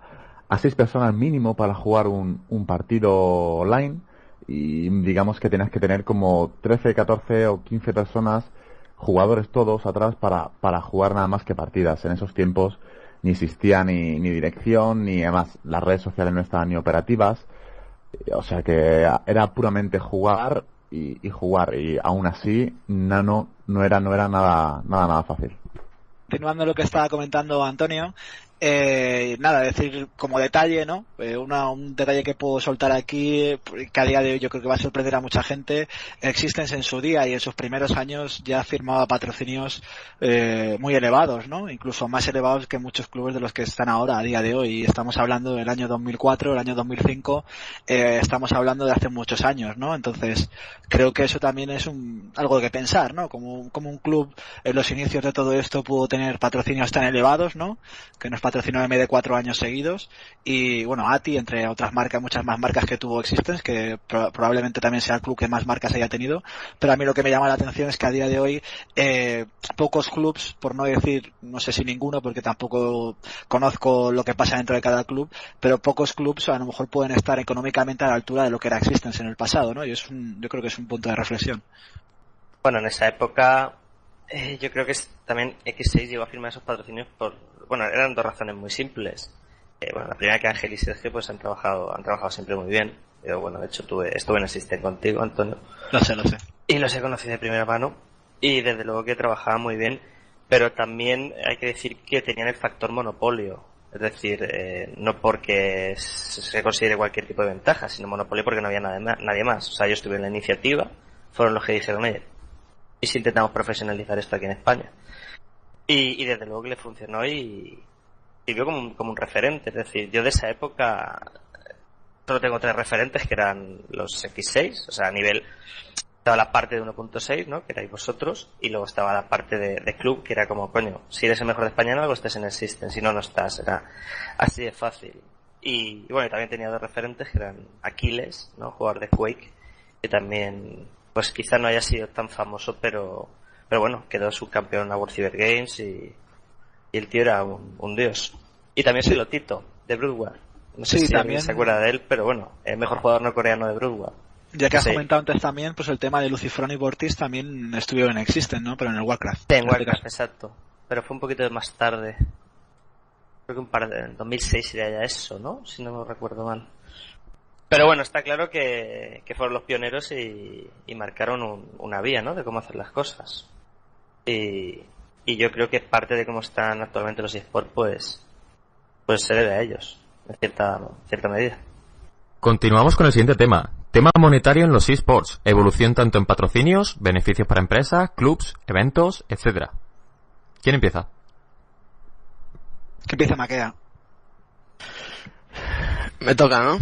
6 personas mínimo para jugar un partido online, y digamos que tenías que tener como 13, 14 o 15 personas, jugadores todos atrás para jugar nada más que partidas. En esos tiempos ni existía ni dirección, ni además las redes sociales no estaban ni operativas, o sea que era puramente jugar y jugar, y aún así no era nada fácil. Continuando lo que estaba comentando Antonio, decir como detalle, ¿no? Un detalle que puedo soltar aquí, que a día de hoy yo creo que va a sorprender a mucha gente. Existence en su día y en sus primeros años ya firmaba patrocinios muy elevados, ¿no? Incluso más elevados que muchos clubes de los que están ahora a día de hoy. Estamos hablando del año 2004, el año 2005, estamos hablando de hace muchos años, ¿no? Entonces, creo que eso también es algo que pensar, ¿no? Como un club en los inicios de todo esto pudo tener patrocinios tan elevados, ¿no? Que nos patrocinó MD 4 años seguidos, y bueno, ATI, entre otras marcas, muchas más marcas que tuvo Existence, que probablemente también sea el club que más marcas haya tenido. Pero a mí lo que me llama la atención es que a día de hoy pocos clubs, por no decir, no sé si ninguno, porque tampoco conozco lo que pasa dentro de cada club, pero pocos clubs a lo mejor pueden estar económicamente a la altura de lo que era Existence en el pasado, ¿no? Y yo creo que es un punto de reflexión. Bueno, en esa época yo creo que también X6 llegó a firmar esos patrocinios eran 2 razones muy simples. La primera, que Ángel y Sergio pues han trabajado siempre muy bien. Yo, de hecho estuve en el System contigo, Antonio. Lo sé. Y los he conocido de primera mano, y desde luego que trabajaban muy bien, pero también hay que decir que tenían el factor monopolio. Es decir, no porque se considere cualquier tipo de ventaja, sino monopolio porque no había nadie más. O sea, yo estuve en la iniciativa, fueron los que dijeron, oye, y si intentamos profesionalizar esto aquí en España. Y desde luego que le funcionó y sirvió como un referente. Es decir, yo de esa época solo tengo 3 referentes, que eran los X6, o sea, a nivel, estaba la parte de 1.6, ¿no? Que erais vosotros, y luego estaba la parte de club, que era como, coño, si eres el mejor de España en algo, estés en el System, si no, no estás. Era así de fácil. Y bueno, también tenía 2 referentes, que eran Aquiles, ¿no? Jugador de Quake, que también, pues quizá no haya sido tan famoso, pero bueno, quedó subcampeón en la World Cyber Games, y el tío era un dios. Y también Silotito, de Broodwar. No sé Sí, si también. alguien se acuerda de él, pero bueno, el mejor jugador no coreano de Broodwar. Ya que has Sí. comentado antes también, pues el tema de Lucifron y Vortis también estuvieron en Existen, ¿no? Pero en el Warcraft. Sí, en Warcraft, exacto. Pero fue un poquito más tarde. Creo que en 2006 sería ya eso, ¿no? Si no me recuerdo mal. Pero bueno, está claro que fueron los pioneros y marcaron una vía, ¿no? De cómo hacer las cosas. Y yo creo que parte de cómo están actualmente los eSports, pues se debe a ellos, en cierta medida. Continuamos con el siguiente tema. Tema monetario en los eSports. Evolución tanto en patrocinios, beneficios para empresas, clubs, eventos, etcétera. ¿Quién empieza? Que empieza Maquea. Me toca, ¿no?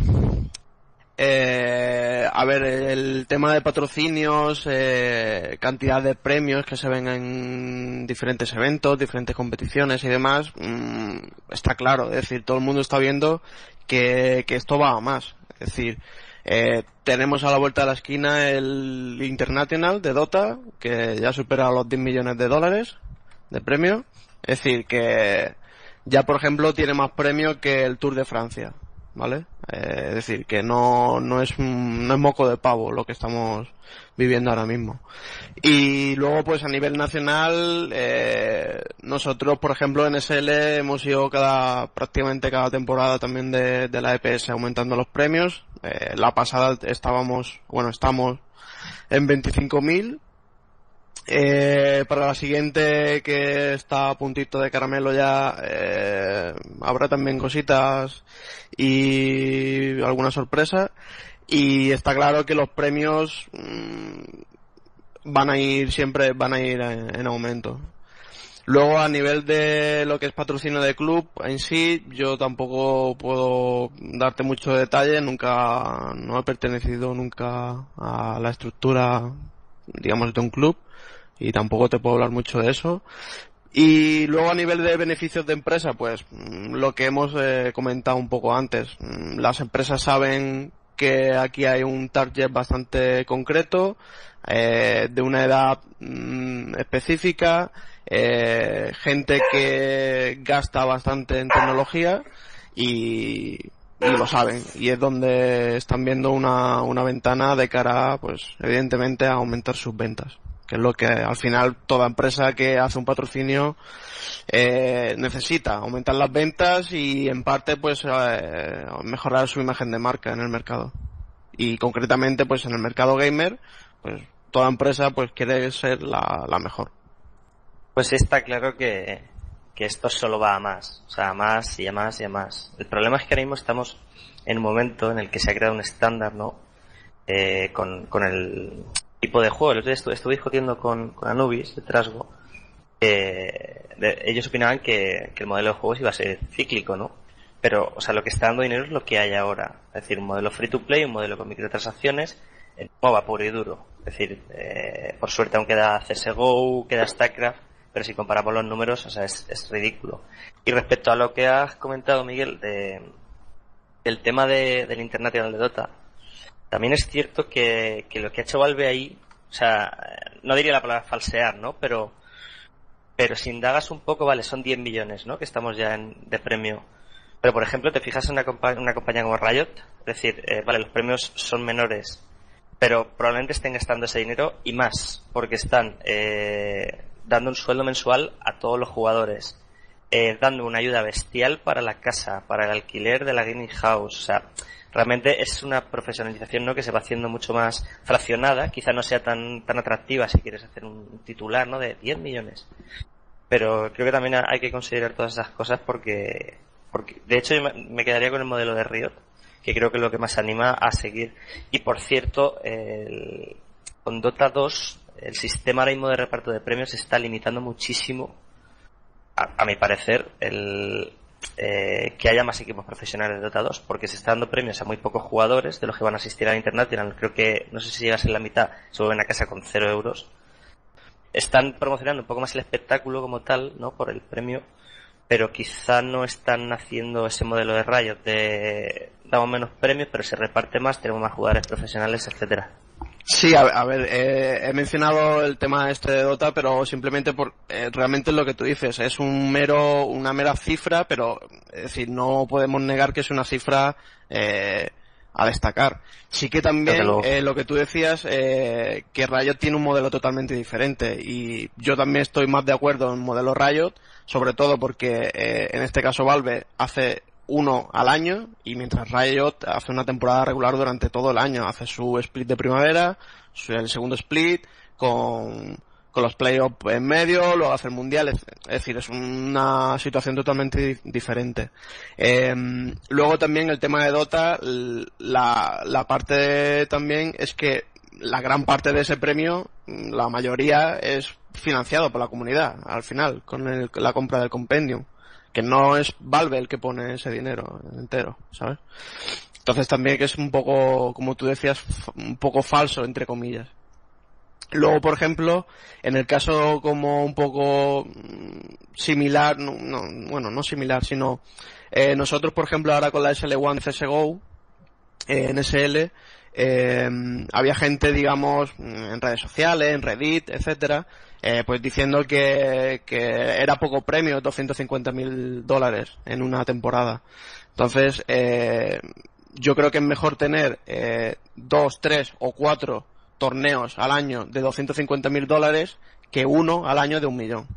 A ver, el tema de patrocinios, cantidad de premios que se ven en diferentes eventos, diferentes competiciones y demás, está claro. Es decir, todo el mundo está viendo que esto va a más. Es decir, tenemos a la vuelta de la esquina el International de Dota, que ya supera los 10 millones de dólares de premio. Es decir, que ya, por ejemplo, tiene más premios que el Tour de Francia, ¿vale? Es decir, que no es moco de pavo lo que estamos viviendo ahora mismo. Y luego, pues a nivel nacional, nosotros, por ejemplo, en SL hemos ido prácticamente cada temporada también de la EPS aumentando los premios. La pasada estamos en 25.000. Para la siguiente, que está a puntito de caramelo ya, habrá también cositas y alguna sorpresa. Y está claro que los premios van a ir en aumento. Luego, a nivel de lo que es patrocinio de club en sí, yo tampoco puedo darte mucho detalle. No he pertenecido nunca a la estructura, digamos, de un club, y tampoco te puedo hablar mucho de eso. Y luego, a nivel de beneficios de empresa, pues lo que hemos comentado un poco antes. Las empresas saben que aquí hay un target bastante concreto, de una edad específica, gente que gasta bastante en tecnología y lo saben, y es donde están viendo una ventana de cara, pues evidentemente, a aumentar sus ventas, que es lo que al final toda empresa que hace un patrocinio necesita: aumentar las ventas y, en parte, pues mejorar su imagen de marca en el mercado. Y concretamente, pues en el mercado gamer, pues toda empresa pues quiere ser la mejor. Pues sí, está claro que esto solo va a más, o sea, a más y a más y a más. El problema es que ahora mismo estamos en un momento en el que se ha creado un estándar, ¿no? Con el tipo de juego. El otro día estuve discutiendo con Anubis de Trasgo. Ellos opinaban que el modelo de juegos iba a ser cíclico, ¿no? Pero, o sea, lo que está dando dinero es lo que hay ahora. Es decir, un modelo free to play, un modelo con microtransacciones, MOBA puro y duro. Es decir, por suerte aún queda CSGO, queda StarCraft, pero si comparamos los números, o sea, es ridículo. Y respecto a lo que has comentado, Miguel, del tema del International de Dota, también es cierto que lo que ha hecho Valve ahí, o sea, no diría la palabra falsear, ¿no? Pero si indagas un poco, vale, son 10 millones, ¿no? Que estamos ya de premio. Pero, por ejemplo, te fijas en una compañía como Riot, es decir, vale, los premios son menores, pero probablemente estén gastando ese dinero y más, porque están dando un sueldo mensual a todos los jugadores, dando una ayuda bestial para la casa, para el alquiler de la gaming house. O sea, realmente es una profesionalización, ¿no?, que se va haciendo mucho más fraccionada. Quizá no sea tan atractiva si quieres hacer un titular, ¿no?, de 10 millones. Pero creo que también hay que considerar todas esas cosas porque de hecho yo me quedaría con el modelo de Riot, que creo que es lo que más anima a seguir. Y por cierto, con Dota 2 el sistema ahora mismo de reparto de premios se está limitando muchísimo, a mi parecer, que haya más equipos profesionales de Dota 2, porque se está dando premios a muy pocos jugadores de los que van a asistir al International. Creo que, no sé si llegas en la mitad, se vuelven a casa con 0 euros. Están promocionando un poco más el espectáculo como tal, ¿no?, por el premio, pero quizá no están haciendo ese modelo de Riot de damos menos premios pero se reparte más, tenemos más jugadores profesionales, etcétera. Sí, a ver, he mencionado el tema de Dota, pero simplemente realmente es lo que tú dices, es una mera cifra, pero Es decir, no podemos negar que es una cifra a destacar. Sí que también lo que tú decías, que Riot tiene un modelo totalmente diferente, y yo también estoy más de acuerdo en el modelo Riot, sobre todo porque en este caso Valve hace uno al año, y mientras Riot hace una temporada regular durante todo el año, hace su split de primavera, el segundo split con los playoffs en medio, luego hace el mundial, es decir, es una situación totalmente diferente. Luego también el tema de Dota, la parte también es que la gran parte de ese premio, la mayoría es financiado por la comunidad, al final, con la compra del compendium, que no es Valve el que pone ese dinero entero, ¿sabes? Entonces también que es un poco, como tú decías, un poco falso, entre comillas. Luego, por ejemplo, en el caso como un poco similar, no similar, sino nosotros, por ejemplo, ahora con la SL1 de CSGO, en SL, había gente, digamos, en redes sociales, en Reddit, etcétera, pues diciendo que era poco premio, $250,000 en una temporada. Entonces, yo creo que es mejor tener 2, 3 o 4 torneos al año de $250,000 que uno al año de 1 millón.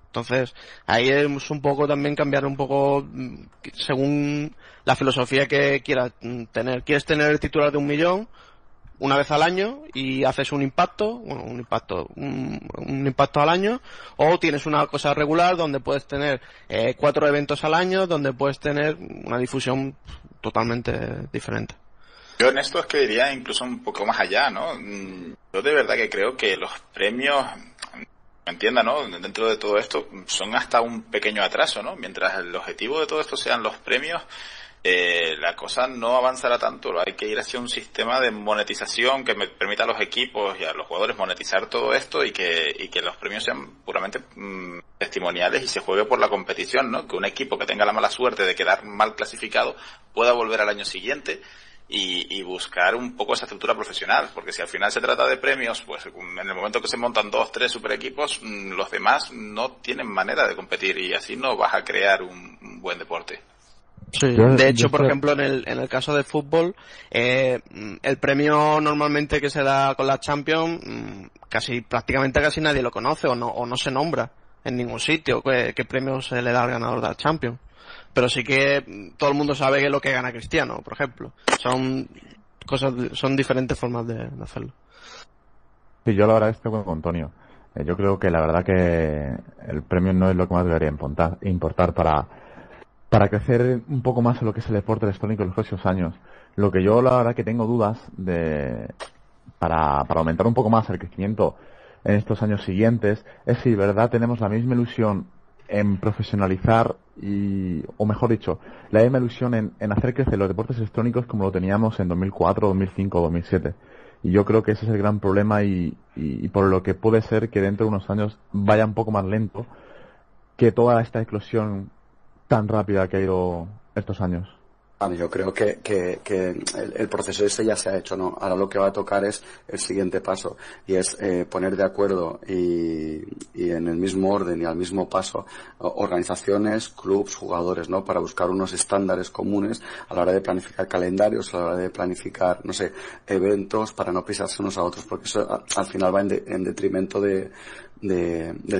Entonces, ahí es un poco también cambiar un poco según la filosofía que quieras tener. ¿Quieres tener el titular de 1 millón una vez al año y haces un impacto al año? ¿O tienes una cosa regular donde puedes tener 4 eventos al año, donde puedes tener una difusión totalmente diferente? Yo en esto es que diría incluso un poco más allá, ¿no? Yo de verdad que creo que los premios, me entienda, ¿no? Dentro de todo esto son hasta un pequeño atraso, ¿no? Mientras el objetivo de todo esto sean los premios, la cosa no avanzará tanto. Hay que ir hacia un sistema de monetización que me permita a los equipos y a los jugadores monetizar todo esto, y que los premios sean puramente testimoniales y se juegue por la competición, ¿no? Que un equipo que tenga la mala suerte de quedar mal clasificado pueda volver al año siguiente y buscar un poco esa estructura profesional, porque si al final se trata de premios, pues en el momento que se montan 2, 3 super equipos, los demás no tienen manera de competir, y así no vas a crear un buen deporte. Sí, de hecho, por ejemplo, en el caso de fútbol, el premio normalmente que se da con la Champions, prácticamente casi nadie lo conoce o no se nombra en ningún sitio qué premio se le da al ganador de la Champions. Pero sí que todo el mundo sabe que es lo que gana Cristiano, por ejemplo. Son diferentes formas de hacerlo. Sí, yo la verdad estoy con Antonio. Yo creo que la verdad que el premio no es lo que más debería importar para crecer un poco más en lo que es el deporte electrónico en los próximos años. Lo que yo la verdad que tengo dudas para aumentar un poco más el crecimiento en estos años siguientes es si de verdad tenemos la misma ilusión en profesionalizar o mejor dicho, la misma ilusión en hacer crecer los deportes electrónicos como lo teníamos en 2004, 2005 o 2007. Y yo creo que ese es el gran problema y por lo que puede ser que dentro de unos años vaya un poco más lento que toda esta eclosión tan rápida que ha ido estos años. Yo creo que el proceso ese ya se ha hecho, ¿no? Ahora lo que va a tocar es el siguiente paso, y es poner de acuerdo y en el mismo orden y al mismo paso organizaciones, clubs, jugadores, ¿no? Para buscar unos estándares comunes a la hora de planificar calendarios, a la hora de planificar, no sé, eventos, para no pisarse unos a otros, porque eso al final va en detrimento del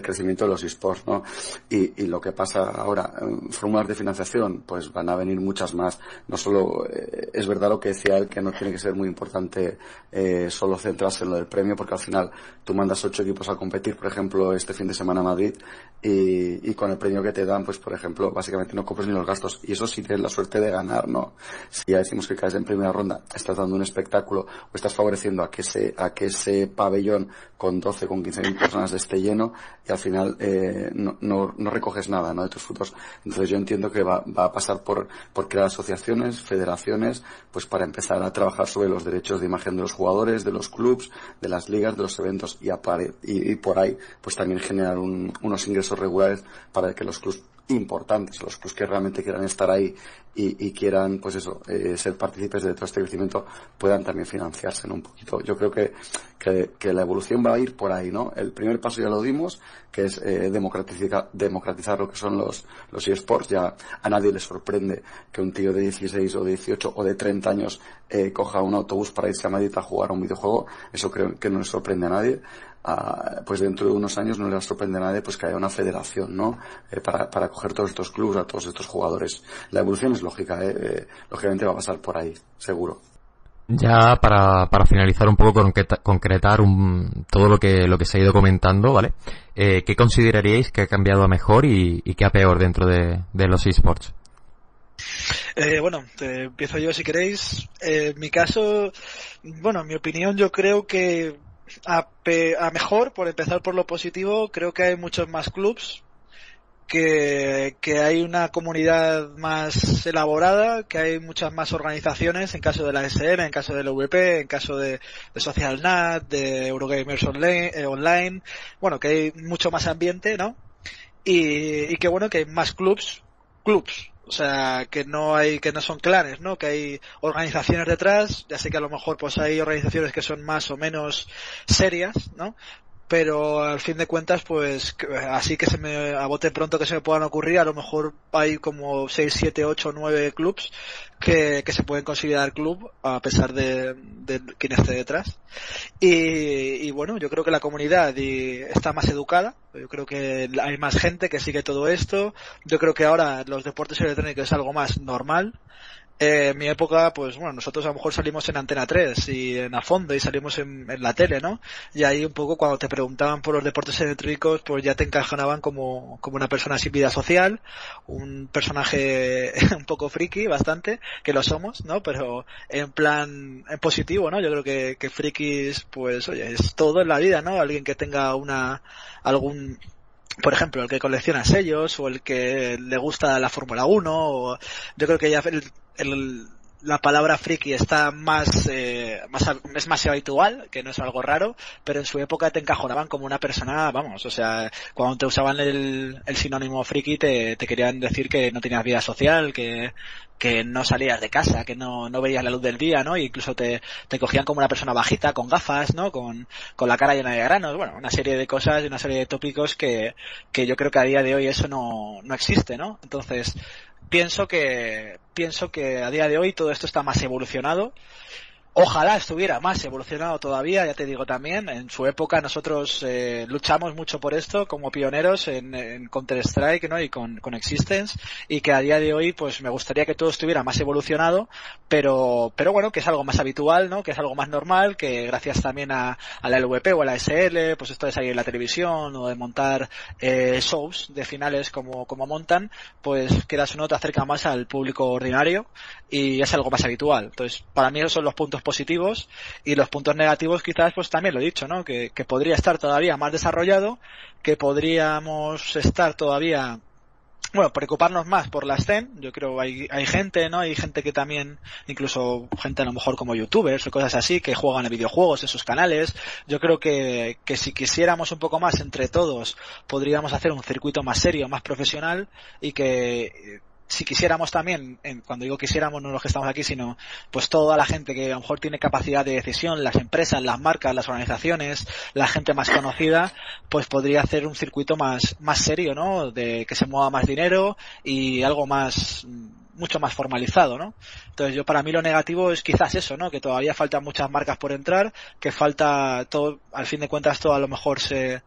crecimiento de los eSports, ¿no? Y lo que pasa ahora, fórmulas de financiación, pues van a venir muchas más. No solo, es verdad lo que decía él, que no tiene que ser muy importante solo centrarse en lo del premio, porque al final tú mandas 8 equipos a competir, por ejemplo, este fin de semana a Madrid, y con el premio que te dan, pues por ejemplo, básicamente no cobres ni los gastos, y eso sí tienes la suerte de ganar, ¿no? Si ya decimos que caes en primera ronda, estás dando un espectáculo o estás favoreciendo a que ese pabellón con 12, con 15.000 personas esté lleno, y al final no recoges nada, ¿no? De tus frutos. Entonces yo entiendo que va a pasar por crear asociaciones, federaciones, pues para empezar a trabajar sobre los derechos de imagen de los jugadores, de los clubs, de las ligas, de los eventos, y por ahí pues también generar unos ingresos regulares para que los clubs importantes, los clubs que realmente quieran estar ahí y quieran, pues eso, ser partícipes de todo este crecimiento, puedan también financiarse, ¿no? Un poquito. Yo creo que la evolución va a ir por ahí, ¿no? El primer paso ya lo dimos, que es democratizar lo que son los eSports. Ya a nadie le sorprende que un tío de 16 o de 18 o de 30 años coja un autobús para irse a Madrid a jugar a un videojuego. Eso creo que no le sorprende a nadie. Pues dentro de unos años no le sorprende a nadie pues que haya una federación, ¿no? Para coger todos estos clubes, a todos estos jugadores. La evolución es lógica, lógicamente va a pasar por ahí, seguro. Ya para finalizar un poco, concretar todo lo que se ha ido comentando, ¿vale? ¿Qué consideraríais que ha cambiado a mejor y qué a peor dentro de los eSports? Bueno, empiezo yo si queréis. En mi caso, bueno, en mi opinión, yo creo que a mejor, por empezar por lo positivo, creo que hay muchos más clubs, que hay una comunidad más elaborada, que hay muchas más organizaciones, en caso de la SN, en caso del VP, en caso de SocialNat, de Eurogamers Online, bueno, que hay mucho más ambiente, ¿no? Y que bueno, que hay más clubs, o sea, que no son clanes, ¿no? Que hay organizaciones detrás. Ya sé que a lo mejor pues hay organizaciones que son más o menos serias, ¿no? Pero al fin de cuentas, pues así que a bote pronto que se me puedan ocurrir, a lo mejor hay como 6, 7, 8, 9 clubs que se pueden considerar club a pesar de quién esté detrás. Y bueno, yo creo que la comunidad está más educada, yo creo que hay más gente que sigue todo esto, yo creo que ahora los deportes electrónicos es algo más normal. En mi época, pues bueno, nosotros a lo mejor salimos en Antena 3 y en A Fondo y salimos en la tele, ¿no? Y ahí un poco cuando te preguntaban por los deportes electrónicos, pues ya te encajonaban como una persona sin vida social, un personaje un poco friki, bastante, que lo somos, ¿no? Pero en plan, en positivo, ¿no? Yo creo que frikis, pues oye, es todo en la vida, ¿no? Alguien que tenga por ejemplo, el que colecciona sellos o el que le gusta la Fórmula 1, o yo creo que ya la palabra friki está es más habitual, que no es algo raro, pero en su época te encajonaban como una persona, vamos, o sea, cuando te usaban el sinónimo friki te querían decir que no tenías vida social, que no salías de casa, que no veías la luz del día, ¿no? E incluso te cogían como una persona bajita, con gafas, ¿no? Con la cara llena de granos, bueno, una serie de cosas y una serie de tópicos que yo creo que a día de hoy eso no existe, ¿no? Entonces, pienso que a día de hoy todo esto está más evolucionado. Ojalá estuviera más evolucionado todavía, ya te digo también, en su época nosotros luchamos mucho por esto como pioneros en Counter-Strike, ¿no? Y con Existence, y que a día de hoy pues me gustaría que todo estuviera más evolucionado, pero bueno, que es algo más habitual, ¿no? Que es algo más normal, que gracias también a la LVP o a la SL, pues esto de salir en la televisión o de montar shows de finales como montan, pues quieras o no te acerca más al público ordinario y es algo más habitual. Entonces, para mí esos son los puntos positivos, y los puntos negativos quizás pues también lo he dicho, ¿no? Que podría estar todavía más desarrollado, que podríamos estar todavía, bueno, preocuparnos más por la escena. Yo creo hay gente, ¿no? Hay gente que también, incluso gente a lo mejor como youtubers o cosas así, que juegan a videojuegos en sus canales. Yo creo que si quisiéramos un poco más entre todos, podríamos hacer un circuito más serio, más profesional, y que si quisiéramos también, cuando digo quisiéramos no los que estamos aquí, sino pues toda la gente que a lo mejor tiene capacidad de decisión, las empresas, las marcas, las organizaciones, la gente más conocida, pues podría hacer un circuito más serio, ¿no? De que se mueva más dinero y algo mucho más formalizado, ¿no? Entonces para mí lo negativo es quizás eso, ¿no? Que todavía faltan muchas marcas por entrar, que falta todo, al fin de cuentas todo a lo mejor se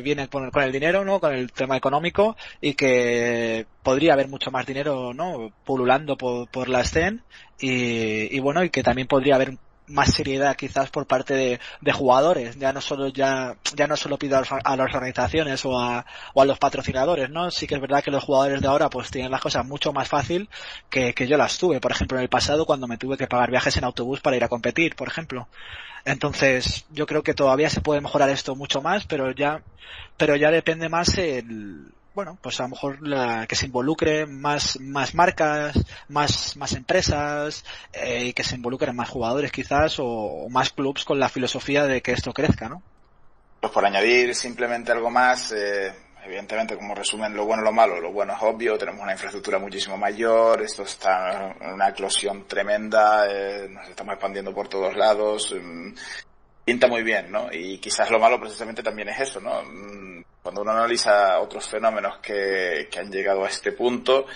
viene con el dinero, ¿no? Con el tema económico, y que podría haber mucho más dinero, ¿no? Pululando por la escena, y bueno, y que también podría haber más seriedad quizás por parte de jugadores, ya no solo pido a las organizaciones o a los patrocinadores, ¿no? Sí que es verdad que los jugadores de ahora pues tienen las cosas mucho más fácil que yo las tuve, por ejemplo, en el pasado, cuando me tuve que pagar viajes en autobús para ir a competir, por ejemplo. Entonces, yo creo que todavía se puede mejorar esto mucho más, pero ya depende más bueno, pues a lo mejor que se involucre más marcas, más empresas, y que se involucren más jugadores quizás, o más clubs con la filosofía de que esto crezca, ¿no? Pues por añadir simplemente algo más, evidentemente, como resumen lo bueno y lo malo. Lo bueno es obvio, tenemos una infraestructura muchísimo mayor, esto está en una eclosión tremenda, nos estamos expandiendo por todos lados, pinta muy bien, ¿no? Y quizás lo malo precisamente también es eso, ¿no? Cuando uno analiza otros fenómenos que han llegado a este punto,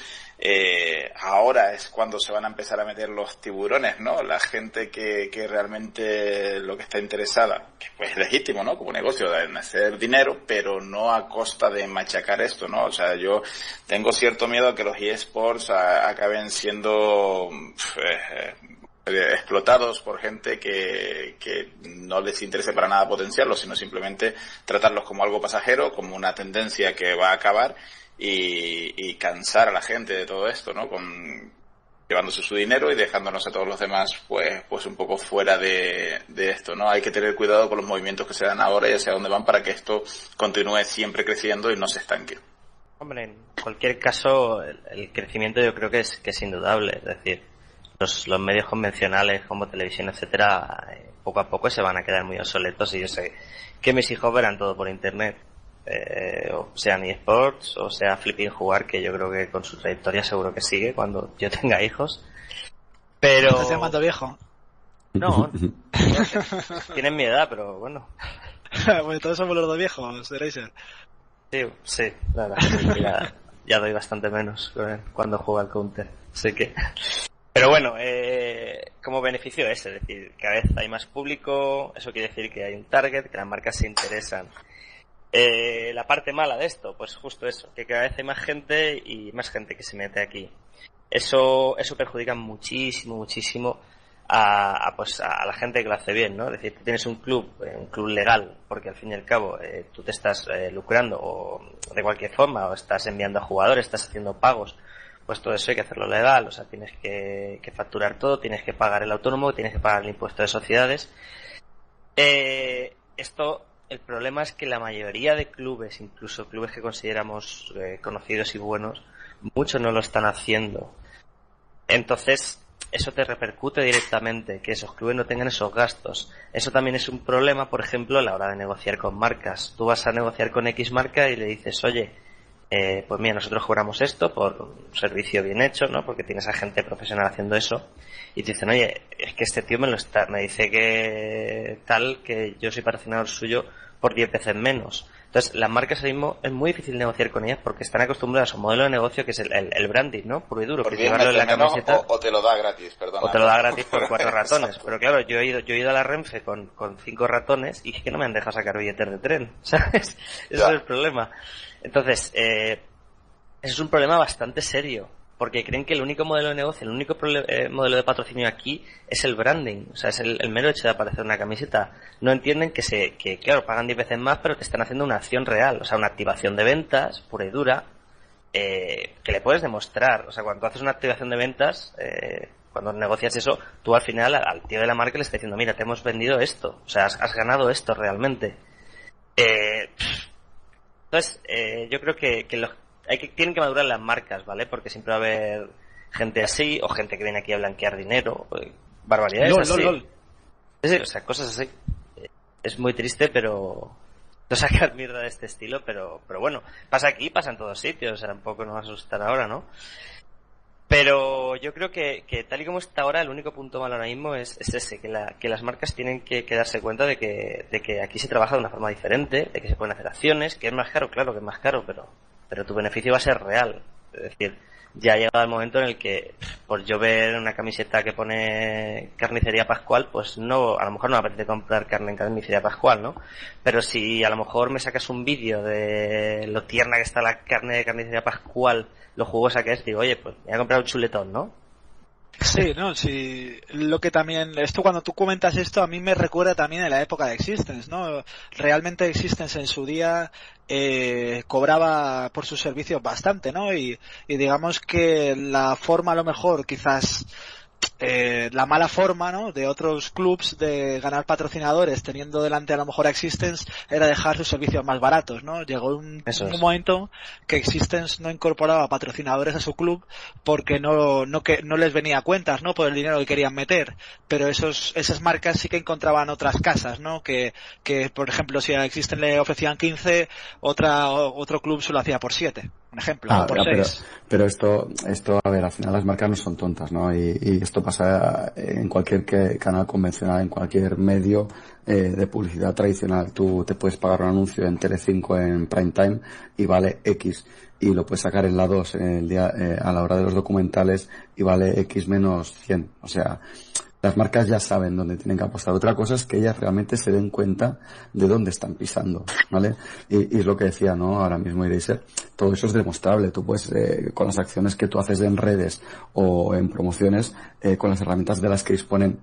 ahora es cuando se van a empezar a meter los tiburones, ¿no? La gente que realmente lo que está interesada, que pues es legítimo, ¿no? Como negocio, en hacer dinero, pero no a costa de machacar esto, ¿no? O sea, yo tengo cierto miedo a que los eSports acaben siendo explotados por gente que no les interese para nada potenciarlos, sino simplemente tratarlos como algo pasajero, como una tendencia que va a acabar y cansar a la gente de todo esto, ¿no? Llevándose su dinero y dejándonos a todos los demás pues un poco fuera de esto, ¿no? Hay que tener cuidado con los movimientos que se dan ahora y hacia dónde van para que esto continúe siempre creciendo y no se estanque. Hombre, en cualquier caso el crecimiento yo creo que es indudable, es decir, los medios convencionales como televisión, etcétera, poco a poco se van a quedar muy obsoletos y yo sé que mis hijos verán todo por internet, o sean eSports o sea Flipping Jugar, que yo creo que con su trayectoria seguro que sigue cuando yo tenga hijos. Pero... ¿Estás llamando viejo? No, tienen mi edad, pero bueno. Bueno, todos somos los dos viejos, Eraser. Sí, la verdad, ya doy bastante menos cuando juego al Counter, así que... Pero bueno, como beneficio es decir, cada vez hay más público, eso quiere decir que hay un target, que las marcas se interesan. La parte mala de esto, pues justo eso, que cada vez hay más gente y más gente que se mete aquí. Eso perjudica muchísimo a la gente que lo hace bien, ¿no? Es decir, tú tienes un club legal, porque al fin y al cabo tú te estás lucrando o de cualquier forma, o estás enviando a jugadores, estás haciendo pagos. Pues todo eso hay que hacerlo legal, o sea, tienes que facturar todo, tienes que pagar el autónomo, tienes que pagar el impuesto de sociedades. El problema es que la mayoría de clubes, incluso clubes que consideramos conocidos y buenos, muchos no lo están haciendo. Entonces, eso te repercute directamente, que esos clubes no tengan esos gastos. Eso también es un problema, por ejemplo, a la hora de negociar con marcas. Tú vas a negociar con X marca y le dices, oye, pues mira, nosotros cobramos esto por un servicio bien hecho, ¿no? Porque tienes a gente profesional haciendo eso y te dicen, oye, es que este tío me dice que tal, que yo soy patrocinador suyo por 10 veces menos. Entonces, las marcas ahora mismo es muy difícil negociar con ellas porque están acostumbradas a un modelo de negocio que es el branding, ¿no? Puro y duro, por que llevarlo en la camiseta. O te lo da gratis, perdón. O te lo da gratis por 4 ratones. Pero claro, yo he ido a la Renfe con 5 ratones y es que no me han dejado sacar billetes de tren, ¿sabes? Ese es el problema. Entonces, eso es un problema bastante serio, porque creen que el único modelo de negocio, el único modelo de patrocinio aquí es el branding, o sea, es el mero hecho de aparecer en una camiseta. No entienden que claro, pagan 10 veces más, pero te están haciendo una acción real, o sea, una activación de ventas pura y dura, que le puedes demostrar. O sea, cuando haces una activación de ventas, cuando negocias eso, tú al final al tío de la marca le estás diciendo, mira, te hemos vendido esto, o sea, has ganado esto realmente. Entonces, yo creo que tienen que madurar las marcas, ¿vale? Porque siempre va a haber gente así, o gente que viene aquí a blanquear dinero, barbaridades así. Sí, o sea, cosas así. Es muy triste, pero no sacar mierda de este estilo, pero bueno, pasa aquí, pasa en todos sitios, o sea, tampoco nos va a asustar ahora, ¿no? Pero yo creo que tal y como está ahora, el único punto malo ahora mismo es ese, que las marcas tienen que darse cuenta de que aquí se trabaja de una forma diferente, de que se pueden hacer acciones, que es más caro, claro que es más caro, pero tu beneficio va a ser real. Es decir, ya ha llegado el momento en el que, por yo ver una camiseta que pone Carnicería Pascual, pues no, a lo mejor no me apetece comprar carne en Carnicería Pascual, ¿no? Pero si a lo mejor me sacas un vídeo de lo tierna que está la carne de Carnicería Pascual, lo jugosa que es, digo, oye, pues me voy a comprar un chuletón, ¿no? Sí, no, sí, lo que también, esto cuando tú comentas esto, a mí me recuerda también a la época de Existence, ¿no? Realmente Existence en su día cobraba por sus servicios bastante, ¿no? Y digamos que la forma a lo mejor quizás la mala forma, ¿no?, de otros clubs de ganar patrocinadores teniendo delante a lo mejor a Existence era dejar sus servicios más baratos, ¿no? Llegó un momento que Existence no incorporaba patrocinadores a su club porque no les venía a cuentas, ¿no?, por el dinero que querían meter, pero esas marcas sí que encontraban otras casas, ¿no?, que por ejemplo si a Existence le ofrecían 15, otro club se lo hacía por 7. Un ejemplo, por 6. Pero esto, a ver, al final las marcas no son tontas, ¿no? Y esto pasa en cualquier canal convencional, en cualquier medio de publicidad tradicional. Tú te puedes pagar un anuncio en Telecinco en prime time y vale X. Y lo puedes sacar en la 2 en el día, a la hora de los documentales y vale X menos 100. O sea, las marcas ya saben dónde tienen que apostar. Otra cosa es que ellas realmente se den cuenta de dónde están pisando, ¿vale? Y es lo que decía, ¿no? Ahora mismo Eraser, todo eso es demostrable. Tú puedes, con las acciones que tú haces en redes o en promociones, con las herramientas de las que disponen,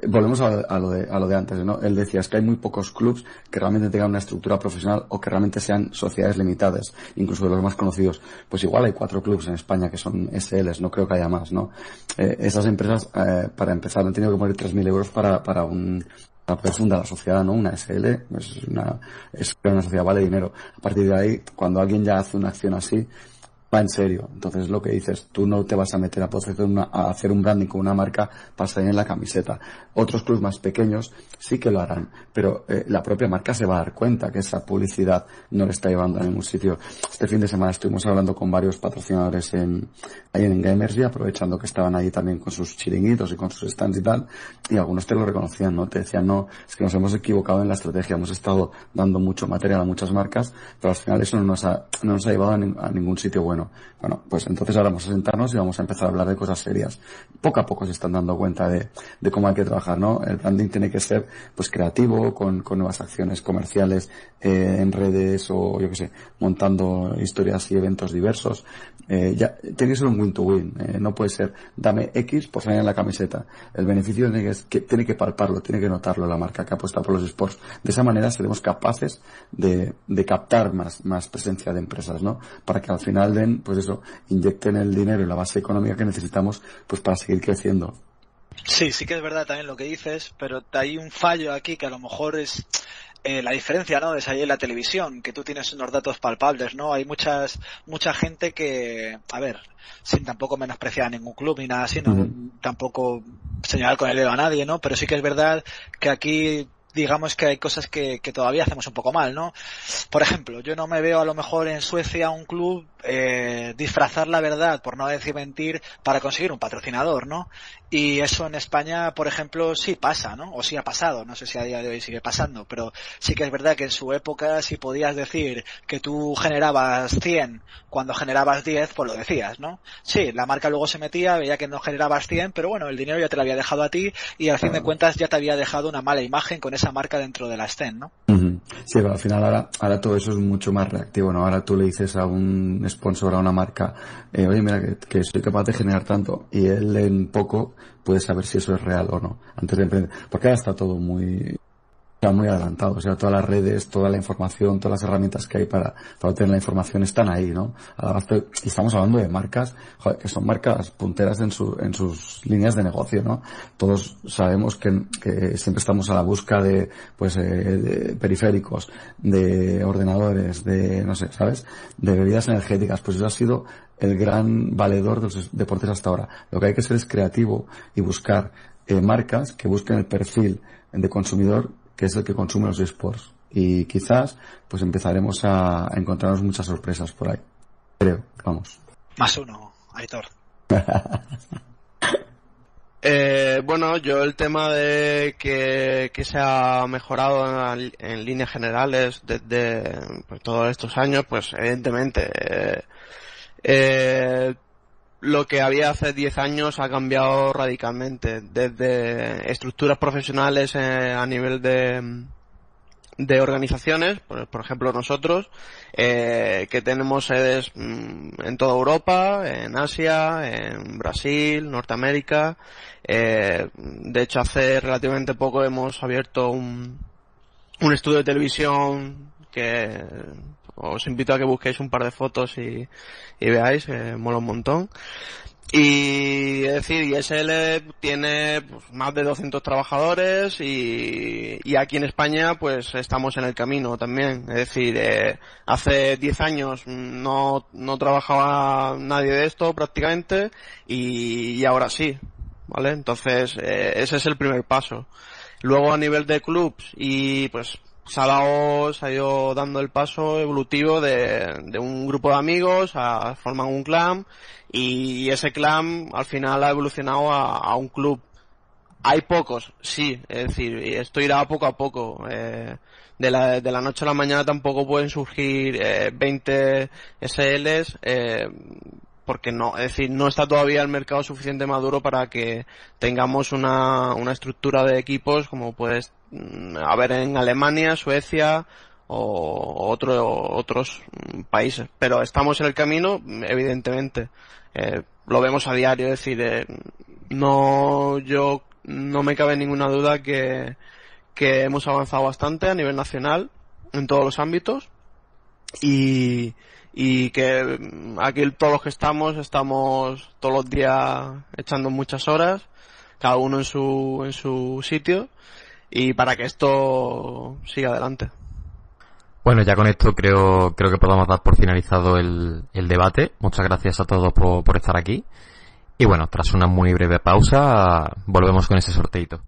volvemos a lo de antes, ¿no? Él decía, es que hay muy pocos clubs que realmente tengan una estructura profesional o que realmente sean sociedades limitadas, incluso de los más conocidos. Pues igual hay 4 clubs en España que son SLs, no creo que haya más, ¿no? Esas empresas, para empezar, han tenido que poner 3.000 euros para poder fundar la sociedad, ¿no? Una SL es una sociedad, vale dinero. A partir de ahí, cuando alguien ya hace una acción así, va en serio. Entonces, lo que dices, tú no te vas a meter a hacer un branding con una marca para salir en la camiseta. Otros clubes más pequeños sí que lo harán, pero la propia marca se va a dar cuenta que esa publicidad no le está llevando a ningún sitio. Este fin de semana estuvimos hablando con varios patrocinadores ahí en Gamersby, aprovechando que estaban ahí también con sus chiringuitos y con sus stands y tal, y algunos te lo reconocían, ¿no? Te decían, no, es que nos hemos equivocado en la estrategia, hemos estado dando mucho material a muchas marcas, pero al final eso no nos ha llevado a ningún sitio bueno. Bueno, pues entonces ahora vamos a sentarnos y vamos a empezar a hablar de cosas serias. Poco a poco se están dando cuenta de cómo hay que trabajar, ¿no? El branding tiene que ser, pues, creativo, con nuevas acciones comerciales, en redes o, yo qué sé, montando historias y eventos diversos. Ya, tiene que ser un win-to-win. No puede ser, dame X por salir en la camiseta. El beneficio tiene que palparlo, tiene que notarlo la marca que apuesta por los esports. De esa manera seremos capaces de captar más presencia de empresas, ¿no? Para que al final pues eso, inyecten el dinero y la base económica que necesitamos, pues, para seguir creciendo. Sí que es verdad también lo que dices, pero hay un fallo aquí que a lo mejor es la diferencia, ¿no?, de salir en la televisión, que tú tienes unos datos palpables, ¿no? Hay mucha gente que, a ver, sin tampoco menospreciar a ningún club ni nada así, no, tampoco señalar con el dedo a nadie, ¿no? Pero sí que es verdad que aquí, digamos que hay cosas que todavía hacemos un poco mal, ¿no? Por ejemplo, yo no me veo a lo mejor en Suecia un club disfrazar la verdad, por no decir mentir, para conseguir un patrocinador, ¿no? Y eso en España, por ejemplo, sí pasa, ¿no? O sí ha pasado, no sé si a día de hoy sigue pasando, pero sí que es verdad que en su época, si podías decir que tú generabas 100 cuando generabas 10, pues lo decías, ¿no? Sí, la marca luego se metía, veía que no generabas 100, pero bueno, el dinero ya te lo había dejado a ti y al fin de cuentas ya te había dejado una mala imagen con esa marca dentro de la escena, ¿no? Sí, pero al final ahora todo eso es mucho más reactivo, ¿no? Ahora tú le dices a un sponsor, a una marca, oye, mira que soy capaz de generar tanto, y él en poco puede saber si eso es real o no, antes de emprender. Porque ahora está todo muy adelantado, o sea, todas las redes, toda la información, todas las herramientas que hay para obtener la información están ahí, ¿no? Y estamos hablando de marcas, joder, que son marcas punteras en sus líneas de negocio, ¿no? Todos sabemos que siempre estamos a la busca de periféricos, de ordenadores, de, no sé, ¿sabes?, de bebidas energéticas. Pues eso ha sido el gran valedor de los deportes hasta ahora. Lo que hay que ser es creativo y buscar marcas que busquen el perfil de consumidor que es el que consume los esports. Y quizás, pues, empezaremos a encontrarnos muchas sorpresas por ahí. Creo, vamos. +1, Aitor. Bueno, yo el tema de que se ha mejorado en líneas generales desde, pues, todos estos años, pues evidentemente lo que había hace 10 años ha cambiado radicalmente, desde estructuras profesionales a nivel de organizaciones, por ejemplo nosotros, que tenemos sedes en toda Europa, en Asia, en Brasil, Norteamérica. De hecho, hace relativamente poco hemos abierto un estudio de televisión que os invito a que busquéis un par de fotos y veáis, mola un montón. Y es decir, ISL tiene pues, más de 200 trabajadores y aquí en España pues estamos en el camino también. Es decir, hace 10 años no trabajaba nadie de esto prácticamente y ahora sí, ¿vale? Entonces ese es el primer paso. Luego a nivel de clubs y pues se ha ido dando el paso evolutivo de un grupo de amigos forman un clan y ese clan al final ha evolucionado a un club. Hay pocos, sí, es decir, esto irá poco a poco. De la noche a la mañana tampoco pueden surgir 20 SLs porque no, es decir, no está todavía el mercado suficiente maduro para que tengamos una estructura de equipos como puedes haber en Alemania, Suecia o otros países. Pero estamos en el camino, evidentemente. Lo vemos a diario, es decir, no me cabe ninguna duda que hemos avanzado bastante a nivel nacional en todos los ámbitos y que aquí todos los que estamos todos los días echando muchas horas, cada uno en su sitio, y para que esto siga adelante. Bueno, ya con esto creo que podamos dar por finalizado el debate. Muchas gracias a todos por estar aquí. Y bueno, tras una muy breve pausa, volvemos con ese sorteito.